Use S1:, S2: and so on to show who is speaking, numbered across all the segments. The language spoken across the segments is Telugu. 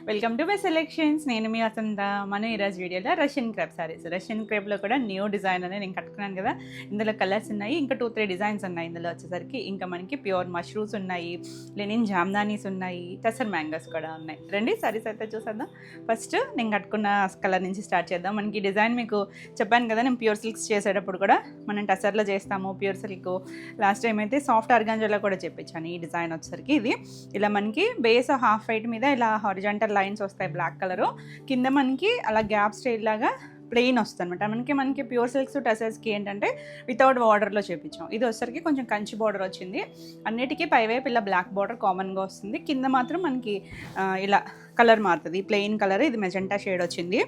S1: Welcome to my selections. నేను మీ వసంత. మనం ఈరోజు వీడియోలో రష్యన్ క్రేప్ సారీస్, రష్యన్ క్రేప్లో కూడా న్యూ డిజైన్ అనేది నేను కట్టుకున్నాను కదా. ఇందులో కలర్స్ ఉన్నాయి, ఇంకా 2-3 డిజైన్స్ ఉన్నాయి ఇందులో వచ్చేసరికి. ఇంకా మనకి ప్యూర్ మష్రూమ్స్ ఉన్నాయి, లెనిన్ జామ్దానీస్ ఉన్నాయి, టసర్ మ్యాంగోస్ కూడా ఉన్నాయి. రండి సారీస్ అయితే చూసేద్దాం. ఫస్ట్ నేను కట్టుకున్న కలర్ నుంచి స్టార్ట్ చేద్దాం. మనకి డిజైన్ మీకు చెప్పాను కదా, నేను ప్యూర్ సిల్క్స్ చేసేటప్పుడు కూడా మనం టసర్లో చేస్తాము ప్యూర్ సిల్క్. లాస్ట్ టైం అయితే సాఫ్ట్ ఆర్గాంజాలో కూడా చెప్పించాను. ఈ డిజైన్ వచ్చేసరికి ఇది ఇలా మనకి బేస్ హాఫ్ వైట్ మీద ఇలా హారిజాంటల్ లైన్స్ వస్తాయి బ్లాక్ కలరు, కింద మనకి అలా గ్యాప్ స్టైల్ లాగా ప్లెయిన్ వస్తుంది అనమాట. మనకి ప్యూర్ సిల్క్స్ టసర్స్కి ఏంటంటే వితౌట్ బార్డర్లో చేపించాం. ఇది వచ్చేసరికి కొంచెం కంచి బార్డర్ వచ్చింది. అన్నిటికీ పైవైపు ఇలా బ్లాక్ బార్డర్ కామన్గా వస్తుంది, కింద మాత్రం మనకి ఇలా కలర్ మారుతుంది. ప్లెయిన్ కలర్, ఇది మెజెంటా షేడ్ వచ్చింది.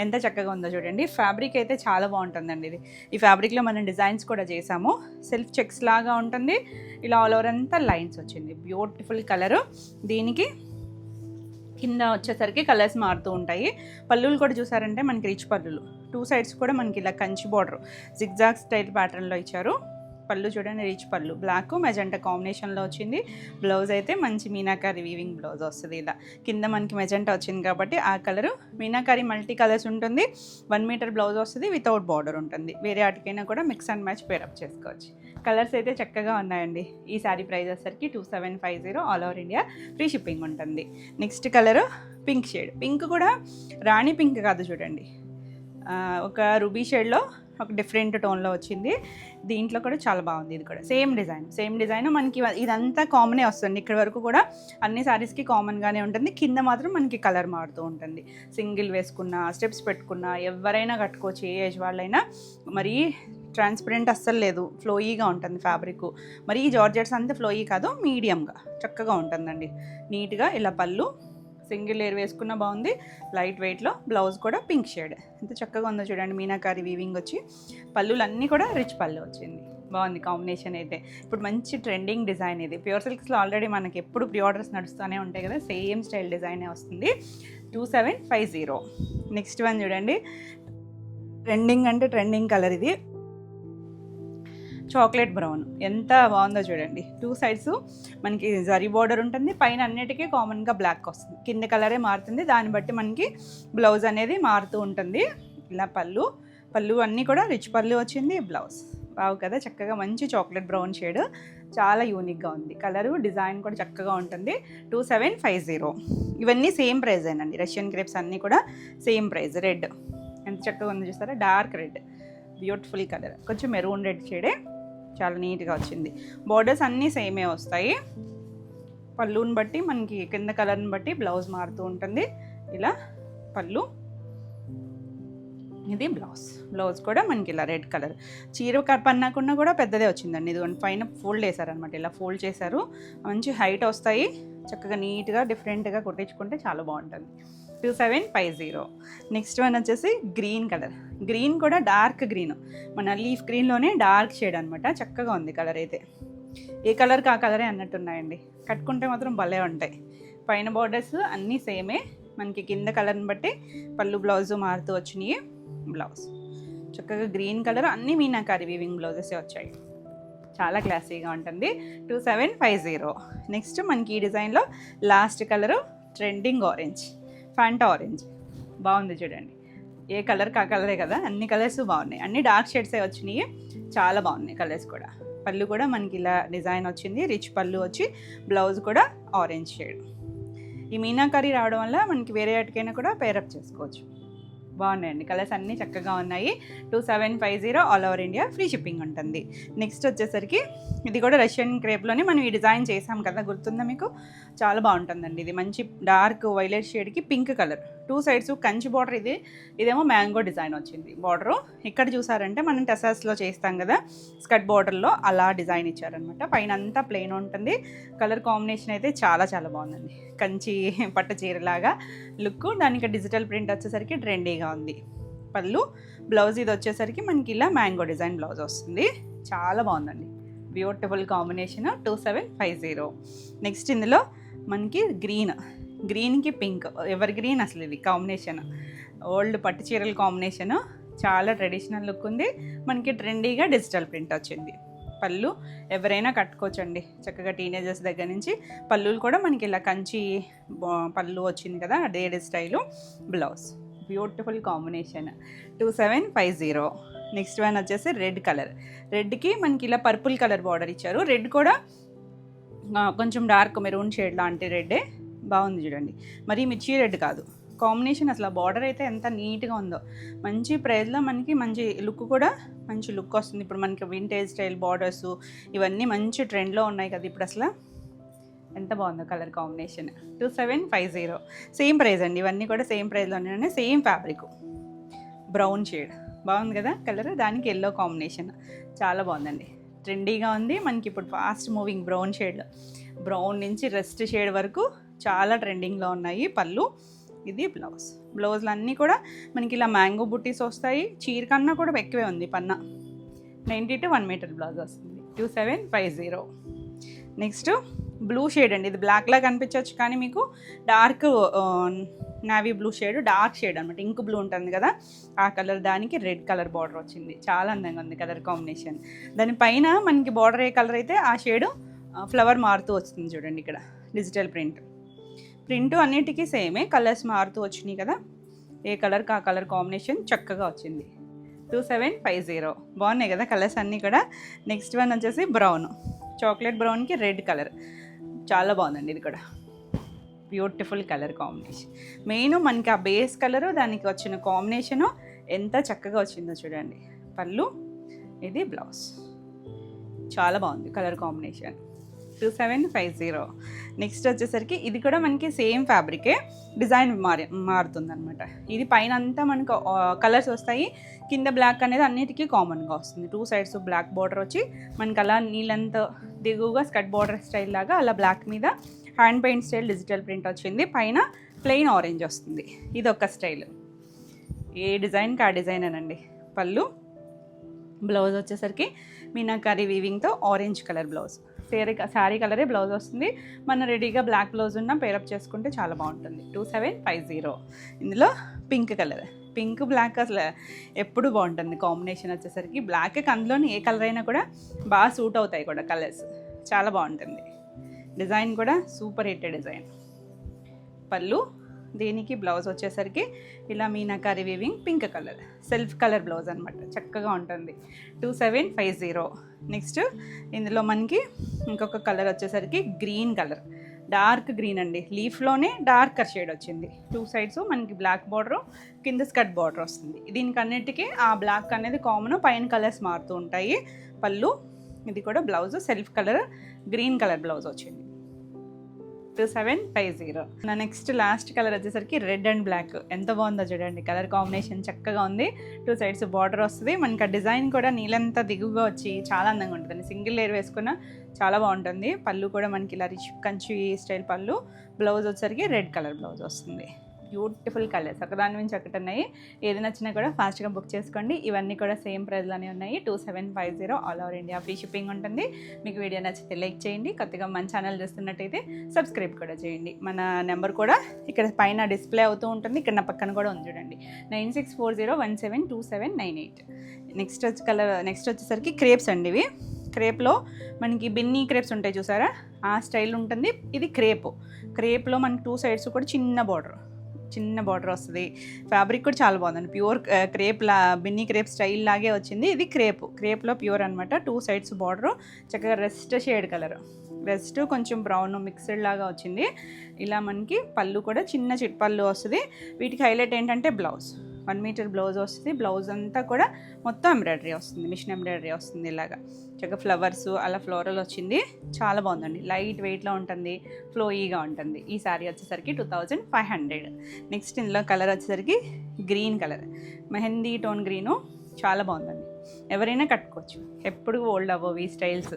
S1: ఎంత చక్కగా ఉందో చూడండి. ఫ్యాబ్రిక్ అయితే చాలా బాగుంటుందండి. ఇది ఈ ఫ్యాబ్రిక్లో మనం డిజైన్స్ కూడా చేసాము. సెల్ఫ్ చెక్స్ లాగా ఉంటుంది. ఇలా ఆల్ ఓవర్ అంతా లైన్స్ వచ్చింది. Beautiful colour. దీనికి కింద వచ్చేసరికి కలర్స్ మారుతూ ఉంటాయి. పళ్ళులు కూడా చూసారంటే మనకి రిచ్ పళ్ళులు, 2 సైడ్స్ కూడా మనకి ఇలా కంచి బార్డర్ జిగ్జాగ్ స్టైల్ ప్యాటర్న్లో ఇచ్చారు. పళ్ళు చూడండి, రిచ్ పళ్ళు, బ్లాక్ మెజెంటా కాంబినేషన్లో వచ్చింది. బ్లౌజ్ అయితే మంచి మీనాకారి వీవింగ్ బ్లౌజ్ వస్తుంది. ఇలా కింద మనకి మెజెంటా వచ్చింది కాబట్టి ఆ కలరు మీనాకారి మల్టీ కలర్స్ ఉంటుంది. 1 మీటర్ బ్లౌజ్ వస్తుంది, వితౌట్ బార్డర్ ఉంటుంది. వేరే వాటికైనా కూడా మిక్స్ అండ్ మ్యాచ్ పేరప్ చేసుకోవచ్చు. కలర్స్ అయితే చక్కగా ఉన్నాయండి. ఈ శారీ ప్రైస్ వచ్చేసరికి 2750, all over India free shipping ఉంటుంది. Next colour pink shade. Pink కూడా రాణి పింక్ కాదు చూడండి, ఒక రూబీ షేడ్లో ఒక డిఫరెంట్ టోన్లో వచ్చింది. దీంట్లో కూడా చాలా బాగుంది. ఇది కూడా సేమ్ డిజైన్ మనకి ఇదంతా కామనే వస్తుంది. ఇక్కడ వరకు కూడా అన్ని శారీస్కి కామన్గానే ఉంటుంది. కింద మాత్రం మనకి కలర్ మారుతూ ఉంటుంది. సింగిల్ వేసుకున్నా, స్టెప్స్ పెట్టుకున్నా ఎవరైనా కట్టుకోవచ్చు, ఏ ఏజ్ వాళ్ళైనా. మరీ ట్రాన్స్పరెంట్ అస్సలు లేదు, ఫ్లోయీగా ఉంటుంది ఫ్యాబ్రిక్. మరి ఈ జార్జెట్స్ అంతా ఫ్లోయీ కాదు, మీడియంగా చక్కగా ఉంటుందండి. నీట్గా ఇలా పళ్ళు సింగిల్ లేయర్ వేసుకున్న బాగుంది. లైట్ వెయిట్లో బ్లౌజ్ కూడా పింక్ షేడ్. ఎంత చక్కగా ఉందో చూడండి. మీనాకారి వీవింగ్ వచ్చి పళ్ళులన్నీ కూడా రిచ్ పళ్ళు వచ్చింది. బాగుంది కాంబినేషన్ అయితే. ఇప్పుడు మంచి ట్రెండింగ్ డిజైన్ ఇది. ప్యూర్ సిల్క్స్లో ఆల్రెడీ మనకి ఎప్పుడు ప్రీ ఆర్డర్స్ నడుస్తూనే ఉంటాయి కదా, సేమ్ స్టైల్ డిజైనే వస్తుంది. 2750. నెక్స్ట్ వన్ చూడండి, ట్రెండింగ్ అంటే ట్రెండింగ్ కలర్. ఇది చాక్లెట్ బ్రౌన్, ఎంత బాగుందో చూడండి. 2 సైడ్స్ మనకి జరీ బార్డర్ ఉంటుంది. పైన అన్నిటికీ కామన్గా బ్లాక్ వస్తుంది. కింద కలరే మారుతుంది, దాన్ని బట్టి మనకి బ్లౌజ్ అనేది మారుతూ ఉంటుంది. ఇలా పళ్ళు అన్నీ కూడా రిచ్ పళ్ళు వచ్చింది. బ్లౌజ్ బాగు కదా, చక్కగా మంచి చాక్లెట్ బ్రౌన్ షేడ్, చాలా యూనిక్గా ఉంది. కలరు డిజైన్ కూడా చక్కగా ఉంటుంది. 2750. ఇవన్నీ సేమ్ ప్రైజేనండి. రష్యన్ క్రేప్స్ అన్నీ కూడా సేమ్ ప్రైజ్. రెడ్ ఎంత చక్కగా ఉందో చూస్తారా, డార్క్ రెడ్, బ్యూటిఫుల్ కలర్. కొంచెం మెరూన్ రెడ్ షేడే, చాలా నీట్గా వచ్చింది. బోర్డర్స్ అన్నీ సేమే వస్తాయి. పళ్ళుని బట్టి మనకి కింద కలర్ని బట్టి బ్లౌజ్ మారుతూ ఉంటుంది. ఇలా పళ్ళు, ఇది బ్లౌజ్ కూడా మనకి ఇలా రెడ్ కలర్. చీర పన్నాకున్నా కూడా పెద్దదే వచ్చిందండి. ఇది పైన ఫోల్డ్ వేసారనమాట, ఇలా ఫోల్డ్ చేశారు. మంచి హైట్ వస్తాయి. చక్కగా నీట్గా డిఫరెంట్గా కుట్టించుకుంటే చాలా బాగుంటుంది. 2750. నెక్స్ట్ వన్ వచ్చేసి గ్రీన్ కలర్. గ్రీన్ కూడా డార్క్ గ్రీన్, మన లీఫ్ గ్రీన్లోనే డార్క్ షేడ్ అనమాట. చక్కగా ఉంది కలర్ అయితే. ఏ కలర్కి ఆ కలరే అన్నట్టున్నాయండి. కట్టుకుంటే మాత్రం భలే ఉంటాయి. పైన బార్డర్స్ అన్నీ సేమే. మనకి కింద కలర్ని బట్టి పళ్ళు బ్లౌజు మారుతూ వచ్చినాయి. బ్లౌజ్ చక్కగా గ్రీన్ కలర్, అన్నీ మీనాకారి వీవింగ్ బ్లౌజెస్ వచ్చాయి. చాలా క్లాసీగా ఉంటుంది. 2750. నెక్స్ట్ మనకి ఈ డిజైన్లో last colour trending orange, Fanta orange. బాగుంది చూడండి. ఏ కలర్కి ఆ కలరే కదా, అన్ని కలర్స్ బాగున్నాయి. అన్ని డార్క్ షేడ్సే వచ్చినాయి, చాలా బాగున్నాయి కలర్స్ కూడా. పళ్ళు కూడా మనకి ఇలా డిజైన్ వచ్చింది, రిచ్ పళ్ళు వచ్చి బ్లౌజ్ కూడా ఆరెంజ్ షేడ్. ఈ మీనాకారి రావడం వల్ల మనకి వేరే వాటికైనా కూడా పేరప్ చేసుకోవచ్చు. బాగున్నాయండి కలర్స్ అన్నీ చక్కగా ఉన్నాయి. 2750, all over India free shipping ఉంటుంది. నెక్స్ట్ వచ్చేసరికి ఇది కూడా రష్యన్ క్రేప్లోనే మనం ఈ డిజైన్ చేసాం కదా, గుర్తుందా మీకు? చాలా బాగుంటుందండి. ఇది మంచి డార్క్ వైలెట్ షేడ్కి pink colour, 2 sides Kanchi border. ఇదేమో మ్యాంగో డిజైన్ వచ్చింది బార్డరు. ఇక్కడ చూసారంటే మనం టెసాస్లో చేస్తాం కదా, స్కర్ట్ బార్డర్లో అలా డిజైన్ ఇచ్చారనమాట. పైన అంతా ప్లెయిన్ ఉంటుంది. కలర్ కాంబినేషన్ అయితే చాలా చాలా బాగుందండి. కంచి పట్టు చీరలాగా లుక్. దానికి డిజిటల్ ప్రింట్ వచ్చేసరికి ట్రెండీగా ఉంది. పళ్ళు, బ్లౌజ్ ఇది వచ్చేసరికి మనకి ఇలా మ్యాంగో డిజైన్ బ్లౌజ్ వస్తుంది. చాలా బాగుందండి, బ్యూటిఫుల్ కాంబినేషన్. 2750. నెక్స్ట్ ఇందులో మనకి గ్రీన్కి పింక్, ఎవర్ గ్రీన్ అసలు ఇది కాంబినేషన్. ఓల్డ్ పట్టు చీరల కాంబినేషను, చాలా ట్రెడిషనల్ లుక్ ఉంది. మనకి ట్రెండీగా డిజిటల్ ప్రింట్ వచ్చింది. పళ్ళు ఎవరైనా కట్టుకోవచ్చండి చక్కగా, టీనేజర్స్ దగ్గర నుంచి. పళ్ళులు కూడా మనకి ఇలా కంచి పళ్ళు వచ్చింది కదా, అదే style. Blouse beautiful combination 2750. Next one వచ్చేసి రెడ్ కలర్. రెడ్కి మనకి ఇలా పర్పుల్ కలర్ బార్డర్ ఇచ్చారు. రెడ్ కూడా కొంచెం డార్క్ మెరూన్ షేడ్ లాంటి రెడ్డే, బాగుంది చూడండి. మరి మిర్చి రెడ్ కాదు, కాంబినేషన్ అసలు బార్డర్ అయితే ఎంత నీట్గా ఉందో. మంచి ప్రైస్లో మనకి మంచి లుక్ కూడా, మంచి లుక్ వస్తుంది. ఇప్పుడు మనకి వింటేజ్ స్టైల్ బార్డర్స్ ఇవన్నీ మంచి ట్రెండ్లో ఉన్నాయి కదా ఇప్పుడు. అసలు ఎంత బాగుందో కలర్ కాంబినేషన్. 2750 సేమ్ ప్రైస్ అండి. ఇవన్నీ కూడా సేమ్ ప్రైస్లో ఉన్నాయి, సేమ్ ఫ్యాబ్రిక్. బ్రౌన్ షేడ్ బాగుంది కదా కలర్, దానికి ఎల్లో కాంబినేషన్ చాలా బాగుందండి. ట్రెండీగా ఉంది మనకి ఇప్పుడు, fast moving brown shade. Brown నుంచి రెస్ట్ షేడ్ వరకు చాలా ట్రెండింగ్లో ఉన్నాయి. పళ్ళు, ఇది బ్లౌజ్. బ్లౌజ్లు అన్నీ కూడా మనకి ఇలా మ్యాంగో బుట్టీస్ వస్తాయి. చీర కన్నా కూడా ఎక్కువే ఉంది పన్నా. 90 to 1 మీటర్ బ్లౌజ్ వస్తుంది. 2750. నెక్స్ట్ బ్లూ షేడ్ అండి. ఇది బ్లాక్లా కనిపించవచ్చు కానీ మీకు dark navy blue shade, dark shade అనమాట. ఇంక్ బ్లూ ఉంటుంది కదా ఆ కలర్, దానికి రెడ్ కలర్ బార్డర్ వచ్చింది. చాలా అందంగా ఉంది కలర్ కాంబినేషన్. దానిపైన మనకి బార్డర్ ఏ కలర్ అయితే ఆ షేడు ఫ్లవర్ మారుతూ వస్తుంది చూడండి. ఇక్కడ డిజిటల్ ప్రింట్ అన్నిటికీ సేమే, కలర్స్ మారుతూ వచ్చినాయి కదా. ఏ కలర్కి ఆ కలర్ కాంబినేషన్ చక్కగా వచ్చింది. 2750. బాగున్నాయి కదా కలర్స్ అన్నీ కూడా. నెక్స్ట్ వన్ వచ్చేసి బ్రౌన్, చాక్లెట్ బ్రౌన్కి రెడ్ కలర్. చాలా బాగుందండి ఇది కూడా, బ్యూటిఫుల్ కలర్ కాంబినేషన్. మెయిన్ మనకి ఆ బేస్ కలరు, దానికి వచ్చిన కాంబినేషను ఎంత చక్కగా వచ్చిందో చూడండి. పళ్ళు, ఇది బ్లౌజ్. చాలా బాగుంది కలర్ కాంబినేషన్. 2750. నెక్స్ట్ వచ్చేసరికి ఇది కూడా మనకి సేమ్ ఫ్యాబ్రికే, డిజైన్ మారుతుంది అనమాట. ఇది పైన అంతా మనకు కలర్స్ వస్తాయి, కింద బ్లాక్ అనేది అన్నిటికీ కామన్గా వస్తుంది. 2 సైడ్స్ బ్లాక్ బార్డర్ వచ్చి మనకి అలా నీళ్ళంతా దిగువగా స్కర్ట్ బార్డర్ స్టైల్ లాగా అలా బ్లాక్ మీద hand paint style digital print వచ్చింది. పైన ప్లెయిన్ ఆరెంజ్ వస్తుంది. ఇది ఒక స్టైల్. ఏ డిజైన్కి ఆ డిజైన్ అనండి. పళ్ళు, బ్లౌజ్ వచ్చేసరికి మీనాకారి వీవింగ్తో ఆరెంజ్ కలర్ బ్లౌజ్. శారీ కలరే బ్లౌజ్ వస్తుంది. మన రెడీగా బ్లాక్ బ్లౌజ్ ఉన్న పేరప్ చేసుకుంటే చాలా బాగుంటుంది. 2750. ఇందులో పింక్ కలర్, పింక్ బ్లాక్ అసలు ఎప్పుడు బాగుంటుంది కాంబినేషన్ వచ్చేసరికి. బ్లాక్కి అందులోని ఏ కలర్ అయినా కూడా బాగా సూట్ అవుతాయి కూడా కలర్స్, చాలా బాగుంటుంది. డిజైన్ కూడా సూపర్ హిట్ డిజైన్. పళ్ళు, దీనికి బ్లౌజ్ వచ్చేసరికి ఇలా meenakari weaving pink colour, self colour blouse అనమాట. చక్కగా ఉంటుంది. 2750. నెక్స్ట్ ఇందులో మనకి ఇంకొక కలర్ వచ్చేసరికి గ్రీన్ కలర్, డార్క్ గ్రీన్ అండి. లీఫ్లోనే డార్కర్ షేడ్ వచ్చింది. 2 సైడ్స్ మనకి బ్లాక్ బార్డర్, కింద స్కర్ట్ బార్డర్ వస్తుంది. దీనికి అన్నిటికీ ఆ బ్లాక్ అనేది కామన్, పైన కలర్స్ మారుతూ ఉంటాయి. పళ్ళు, ఇది కూడా blouse self colour green colour blouse వచ్చింది. 2750. నా నెక్స్ట్ లాస్ట్ కలర్ వచ్చేసరికి రెడ్ అండ్ బ్లాక్. ఎంత బాగుందో చూడండి కలర్ కాంబినేషన్, చక్కగా ఉంది. 2 సైడ్స్ బార్డర్ వస్తుంది. మనకి ఆ డిజైన్ కూడా నీళ్ళంతా దిగువగా వచ్చి చాలా అందంగా ఉంటుంది. సింగిల్ లేయర్ వేసుకున్న చాలా బాగుంటుంది. పళ్ళు కూడా మనకి ఇలా రిచ్ కంచి స్టైల్ పళ్ళు. బ్లౌజ్ వచ్చేసరికి రెడ్ కలర్ బ్లౌజ్ వస్తుంది. బ్యూటిఫుల్ కలర్స్, ఒకదాని నుంచి ఒకటి ఉన్నాయి. ఏది నచ్చినా కూడా ఫాస్ట్గా బుక్ చేసుకోండి. ఇవన్నీ కూడా సేమ్ ప్రైస్లోనే ఉన్నాయి. 2750. All over India free shipping ఉంటుంది. మీకు వీడియో నచ్చితే లైక్ చేయండి. కొత్తగా మన ఛానల్ చూస్తున్నట్టయితే సబ్స్క్రైబ్ కూడా చేయండి. మన నెంబర్ కూడా ఇక్కడ పైన డిస్ప్లే అవుతూ ఉంటుంది. ఇక్కడ నా పక్కన కూడా ఉంది చూడండి, 9640172798. నెక్స్ట్ వచ్చేసరికి క్రేప్స్ అండి. ఇవి క్రేప్లో మనకి బిన్నీ క్రేప్స్ ఉంటాయి చూసారా, ఆ స్టైల్ ఉంటుంది. ఇది క్రేప్లో మనకి 2 సైడ్స్ కూడా చిన్న బార్డర్ వస్తుంది. ఫ్యాబ్రిక్ కూడా చాలా బాగుందండి. Pure crepe Binny crepe style లాగే వచ్చింది. ఇది క్రేప్లో ప్యూర్ అనమాట. 2 సైడ్స్ బార్డర్ చక్కగా రెస్ట్ షేడ్ కలర్, రెస్ట్ కొంచెం బ్రౌన్ మిక్స్డ్ లాగా వచ్చింది. ఇలా మనకి పళ్ళు కూడా చిన్న పళ్ళు వస్తుంది. వీటికి హైలైట్ ఏంటంటే బ్లౌజ్ 1 మీటర్ బ్లౌజ్ వస్తుంది. బ్లౌజ్ అంతా కూడా మొత్తం ఎంబ్రాయిడరీ వస్తుంది, మిషన్ ఎంబ్రాయిడరీ వస్తుంది. ఇలాగా చక్కగా ఫ్లవర్స్ అలా ఫ్లోరల్ వచ్చింది. చాలా బాగుందండి. లైట్ వెయిట్లో ఉంటుంది, ఫ్లోయీగా ఉంటుంది. ఈ శారీ వచ్చేసరికి 2500. నెక్స్ట్ ఇందులో కలర్ వచ్చేసరికి green colour, mehndi tone green. చాలా బాగుందండి. ఎవరైనా కట్టుకోవచ్చు, ఎప్పుడు ఓల్డ్ అవ్వవు ఈ స్టైల్స్.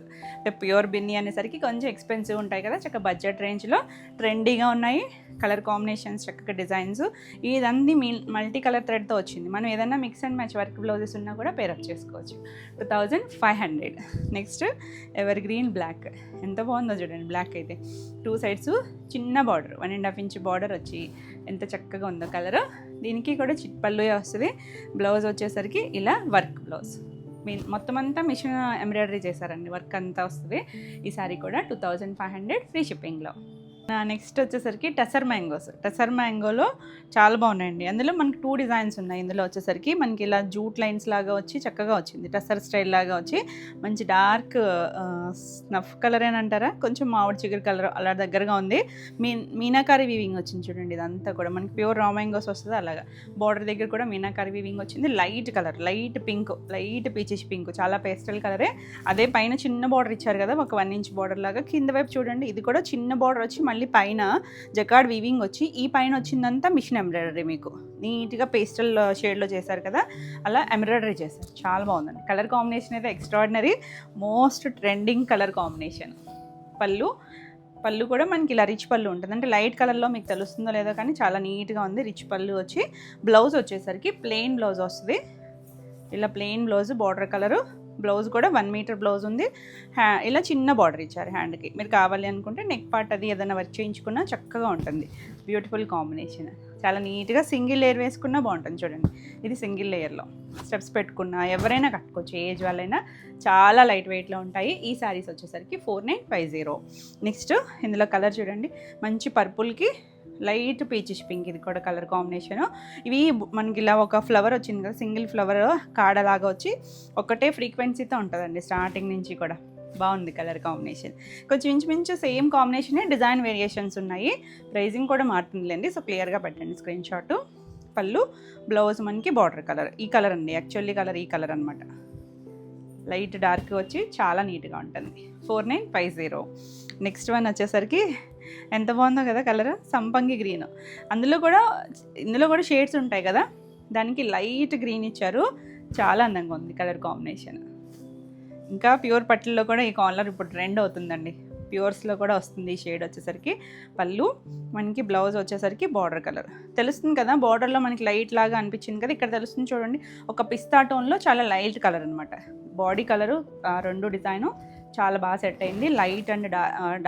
S1: ప్యూర్ బిన్నీ అనేసరికి కొంచెం ఎక్స్పెన్సివ్ ఉంటాయి కదా, చక్కగా బడ్జెట్ రేంజ్లో ట్రెండీగా ఉన్నాయి. కలర్ కాంబినేషన్స్, చక్కగా డిజైన్స్. ఇదంతా మల్టీ కలర్ థ్రెడ్తో వచ్చింది. మనం ఏదైనా mix and match work blouses ఉన్నా కూడా పేరప్ చేసుకోవచ్చు. 2500. Next evergreen black. ఎంత బాగుందో చూడండి. బ్లాక్ అయితే 2 సైడ్స్ చిన్న బార్డర్, 1.5 ఇంచ్ బార్డర్ వచ్చి ఎంత చక్కగా ఉందో కలర్. దీనికి కూడా చిట్పల్లు వస్తుంది. బ్లౌజ్ వచ్చేసరికి ఇలా వర్క్ బ్లౌజ్. మొత్తం అంతా మిషన్ ఎంబ్రాయిడరీ చేశారండి, వర్క్ అంతా వస్తుంది. ఈ సారీ కూడా 2500 ఫ్రీ షిప్పింగ్లో. నెక్స్ట్ వచ్చేసరికి టసర్ మ్యాంగోస్. టసర్ మ్యాంగోలో చాలా బాగున్నాయండి. అందులో మనకి 2 డిజైన్స్ ఉన్నాయి. ఇందులో వచ్చేసరికి మనకి ఇలా జూట్ లైన్స్ లాగా వచ్చి చక్కగా వచ్చింది, టసర్ స్టైల్ లాగా వచ్చి మంచి డార్క్ స్నఫ్ కలర్ అని అంటారా, కొంచెం మామిడి చిగురు కలర్ అలా దగ్గరగా ఉంది. మీనాకారి వీవింగ్ వచ్చింది చూడండి. ఇదంతా కూడా మనకి ప్యూర్ రా మ్యాంగోస్ వస్తుంది. అలాగా బార్డర్ దగ్గర కూడా మీనాకారి వీవింగ్ వచ్చింది. Light colour, light pink, light peachish pink, చాలా పేస్టల్ కలరే. అదే పైన చిన్న బార్డర్ ఇచ్చారు కదా, ఒక 1 ఇంచ్ బార్డర్ లాగా. కింద వైపు చూడండి, ఇది కూడా చిన్న బార్డర్ వచ్చి మళ్ళీ పైన జకార్డ్ వీవింగ్ వచ్చి, ఈ పైన వచ్చిందంతా మిషన్ ఎంబ్రాయిడరీ. మీకు నీట్గా పేస్టల్ షేడ్లో చేశారు కదా, అలా ఎంబ్రాయిడరీ చేశారు. చాలా బాగుందండి. కలర్ కాంబినేషన్ అయితే extraordinary, most trending colour combination. పళ్ళు కూడా మనకి ఇలా రిచ్ పళ్ళు ఉంటుంది. అంటే లైట్ కలర్లో మీకు తెలుస్తుందో లేదో కానీ చాలా నీట్గా ఉంది. రిచ్ పళ్ళు వచ్చి బ్లౌజ్ వచ్చేసరికి ప్లెయిన్ బ్లౌజ్ వస్తుంది. ఇలా plain blouse, border colour. Blouse కూడా 1 మీటర్ బ్లౌజ్ ఉంది. ఇలా చిన్న బార్డర్ ఇచ్చారు హ్యాండ్కి. మీరు కావాలి అనుకుంటే నెక్ పార్ట్ అది ఏదైనా వర్క్ చేయించుకున్నా చక్కగా ఉంటుంది. బ్యూటిఫుల్ కాంబినేషన్, చాలా నీట్గా సింగిల్ లేయర్ వేసుకున్నా బాగుంటుంది. చూడండి, ఇది సింగిల్ లేయర్లో స్టెప్స్ పెట్టుకున్నా ఎవరైనా కట్టుకోవచ్చు, ఏజ్ వాళ్ళైనా. చాలా లైట్ వెయిట్లో ఉంటాయి. ఈ శారీస్ వచ్చేసరికి 4950. నెక్స్ట్ ఇందులో కలర్ చూడండి, మంచి పర్పుల్కి లైట్ పీచిష్ పింక్, ఇది కూడా కలర్ కాంబినేషను. ఇవి మనకి ఇలా ఒక ఫ్లవర్ వచ్చింది కదా, సింగిల్ ఫ్లవర్ కాడలాగా వచ్చి ఒకటే ఫ్రీక్వెన్సీతో ఉంటుందండి స్టార్టింగ్ నుంచి కూడా. బాగుంది కలర్ కాంబినేషన్. కొంచెం ఇంచుమించు సేమ్ కాంబినేషనే, డిజైన్ వేరియేషన్స్ ఉన్నాయి. ప్రైజింగ్ కూడా మారుతుందిలేండి, సో క్లియర్గా పెట్టండి స్క్రీన్ షాట్. పళ్ళు, బ్లౌజ్ మనకి బార్డర్ కలర్, ఈ కలర్ అండి, యాక్చువల్లీ కలర్ ఈ కలర్ అనమాట. లైట్ డార్క్ వచ్చి చాలా నీట్గా ఉంటుంది. 4950. నెక్స్ట్ వన్ వచ్చేసరికి ఎంత బాగుందో కదా కలర్, సంపంగి గ్రీన్. ఇందులో కూడా షేడ్స్ ఉంటాయి కదా, దానికి లైట్ గ్రీన్ ఇచ్చారు. చాలా అందంగా ఉంది కలర్ కాంబినేషన్. ఇంకా ప్యూర్ పట్టుల్లో కూడా ఈ కలర్ ఇప్పుడు ట్రెండ్ అవుతుందండి. ప్యూర్స్లో కూడా వస్తుంది ఈ షేడ్ వచ్చేసరికి. పళ్ళు మనకి, బ్లౌజ్ వచ్చేసరికి బార్డర్ కలర్ తెలుస్తుంది కదా, బార్డర్లో మనకి లైట్ లాగా అనిపించింది కదా, ఇక్కడ తెలుస్తుంది చూడండి. ఒక పిస్తా టోన్లో చాలా లైట్ కలర్ అనమాట. బాడీ కలరు 2 డిజైను చాలా బాగా సెట్ అయింది. లైట్ అండ్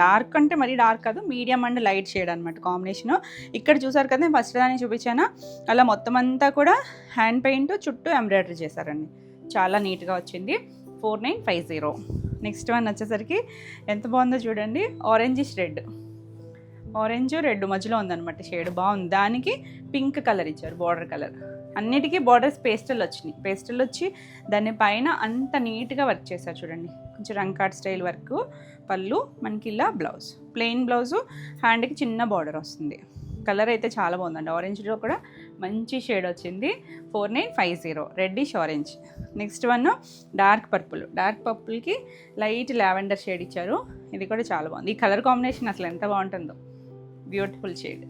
S1: డార్క్ అంటే మరీ డార్క్ కాదు, మీడియం అండ్ లైట్ షేడ్ అనమాట కాంబినేషను. ఇక్కడ చూసారు కదా, ఫస్ట్ దాన్ని చూపించాను, అలా మొత్తం అంతా కూడా హ్యాండ్ పెయింట్ చుట్టూ ఎంబ్రాయిడరీ చేశారండి. చాలా నీట్గా వచ్చింది. 4950. నెక్స్ట్ వన్ వచ్చేసరికి ఎంత బాగుందో చూడండి, ఆరెంజిష్ రెడ్, ఆరెంజ్ రెడ్ మధ్యలో ఉందన్నమాట షేడ్, బాగుంది. దానికి పింక్ కలర్ ఇచ్చారు, బార్డర్ కలర్. అన్నిటికీ బార్డర్స్ పేస్టల్ వచ్చినాయి. పేస్టల్ వచ్చి దాని పైన అంత నీట్గా వర్క్ చేశారు చూడండి, కొంచెం రంకాట్ స్టైల్ వర్క్. పళ్ళు మనకి ఇలా బ్లౌజ్, ప్లెయిన్ బ్లౌజు, హ్యాండ్కి చిన్న బార్డర్ వస్తుంది. కలర్ అయితే చాలా బాగుందండి. ఆరెంజ్లో కూడా మంచి షేడ్ వచ్చింది. 4950, reddish orange. Next one dark purple, dark పర్పుల్కి లైట్ లావెండర్ షేడ్ ఇచ్చారు. ఇది కూడా చాలా బాగుంది. ఈ కలర్ కాంబినేషన్ అసలు ఎంత బాగుంటుందో, బ్యూటిఫుల్ షేడ్.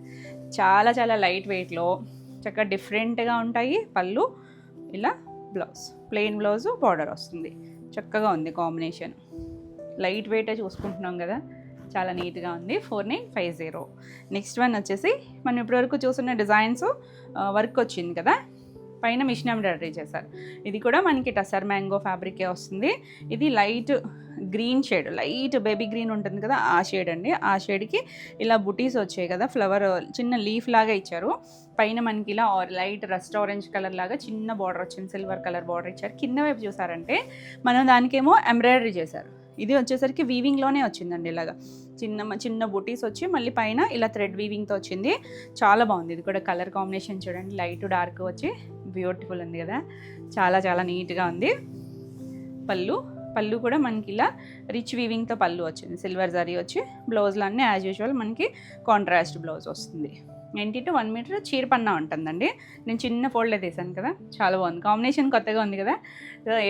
S1: చాలా చాలా లైట్ వెయిట్లో చక్కగా డిఫరెంట్గా ఉంటాయి. పళ్ళు ఇలా బ్లౌజ్, ప్లెయిన్ బ్లౌజు, బార్డర్ వస్తుంది. చక్కగా ఉంది కాంబినేషన్. లైట్ వెయిటే చూసుకుంటున్నాం కదా, చాలా నీట్గా ఉంది. 4950. నెక్స్ట్ వన్ వచ్చేసి మనం ఇప్పటివరకు చూస్తున్న డిజైన్స్ వర్క్ వచ్చింది కదా, పైన మిషన్ ఎంబ్రాయిడరీ చేశారు. ఇది కూడా మనకి టసర్ మ్యాంగో ఫ్యాబ్రికే వస్తుంది. ఇది light green shade, light baby green ఉంటుంది కదా, ఆ షేడ్ అండి. ఆ షేడ్కి ఇలా బుటీస్ వచ్చాయి కదా, ఫ్లవర్ చిన్న లీఫ్ లాగా ఇచ్చారు. పైన మనకి ఇలా లైట్ రస్ట్ ఆరెంజ్ కలర్ లాగా చిన్న బార్డర్ వచ్చింది, సిల్వర్ కలర్ బార్డర్ ఇచ్చారు. కింద వైపు చూసారంటే మనం దానికేమో ఎంబ్రాయిడరీ చేశారు. ఇది వచ్చేసరికి వీవింగ్లోనే వచ్చిందండి, ఇలాగా చిన్న బుటీస్ వచ్చి మళ్ళీ పైన ఇలా థ్రెడ్ వీవింగ్తో వచ్చింది. చాలా బాగుంది. ఇది కూడా కలర్ కాంబినేషన్ చూడండి, లైట్ డార్క్ వచ్చి బ్యూటిఫుల్ ఉంది కదా, చాలా చాలా నీట్గా ఉంది. పళ్ళు కూడా మనకి ఇలా రిచ్ వీవింగ్తో పళ్ళు వచ్చింది, సిల్వర్ జరీ వచ్చి. బ్లౌజ్లో అన్నీ యాజ్ యూజువల్ మనకి కాంట్రాస్ట్ బ్లౌజ్ వస్తుంది. 90 to 1 మీటర్ చీరపన్నా ఉంటుందండి. నేను చిన్న ఫోల్డ్లో తీసాను కదా, చాలా బాగుంది. కాంబినేషన్ కొత్తగా ఉంది కదా,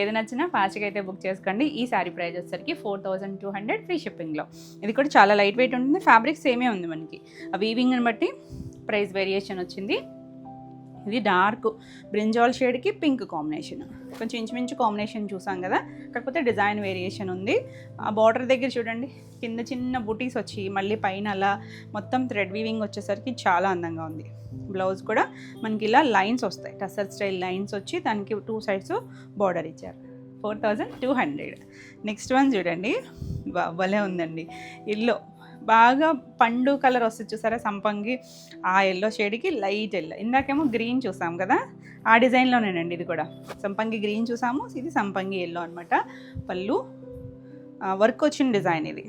S1: ఏది నచ్చినా ఫాస్ట్గా అయితే బుక్ చేసుకోండి. ఈ శారీ ప్రైస్ వచ్చేసరికి 4200 ఫ్రీ షిప్పింగ్లో. ఇది కూడా చాలా లైట్ వెయిట్ ఉంటుంది. ఫ్యాబ్రిక్ సేమే ఉంది మనకి, ఆ వీవింగ్ని బట్టి ప్రైస్ వేరియేషన్ వచ్చింది. ఇది డార్క్ బ్రింజాల్ షేడ్కి పింక్ కాంబినేషన్, కొంచెం ఇంచుమించు కాంబినేషన్ చూసాం కదా, కాకపోతే డిజైన్ వేరియేషన్ ఉంది. ఆ బార్డర్ దగ్గర చూడండి, కింద చిన్న బుటీస్ వచ్చి మళ్ళీ పైన అలా మొత్తం థ్రెడ్ వీవింగ్ వచ్చేసరికి చాలా అందంగా ఉంది. బ్లౌజ్ కూడా మనకి ఇలా లైన్స్ వస్తాయి, టసర్ స్టైల్ లైన్స్ వచ్చి దానికి 2 సైడ్స్ బార్డర్ ఇచ్చారు. 4200. నెక్స్ట్ వన్ చూడండి, భలే ఉందండి. బాగా పండు కలర్ వస్తుంది చూసారా సంపంగి, ఆ ఎల్లో షేడ్కి లైట్ ఎల్లో. ఇందాకేమో గ్రీన్ చూసాం కదా, ఆ డిజైన్లోనేనండి ఇది కూడా. సంపంగి గ్రీన్ చూసాము, ఇది సంపంగి ఎల్లో అనమాట. పళ్ళు వర్క్ వచ్చిన డిజైన్ ఇది.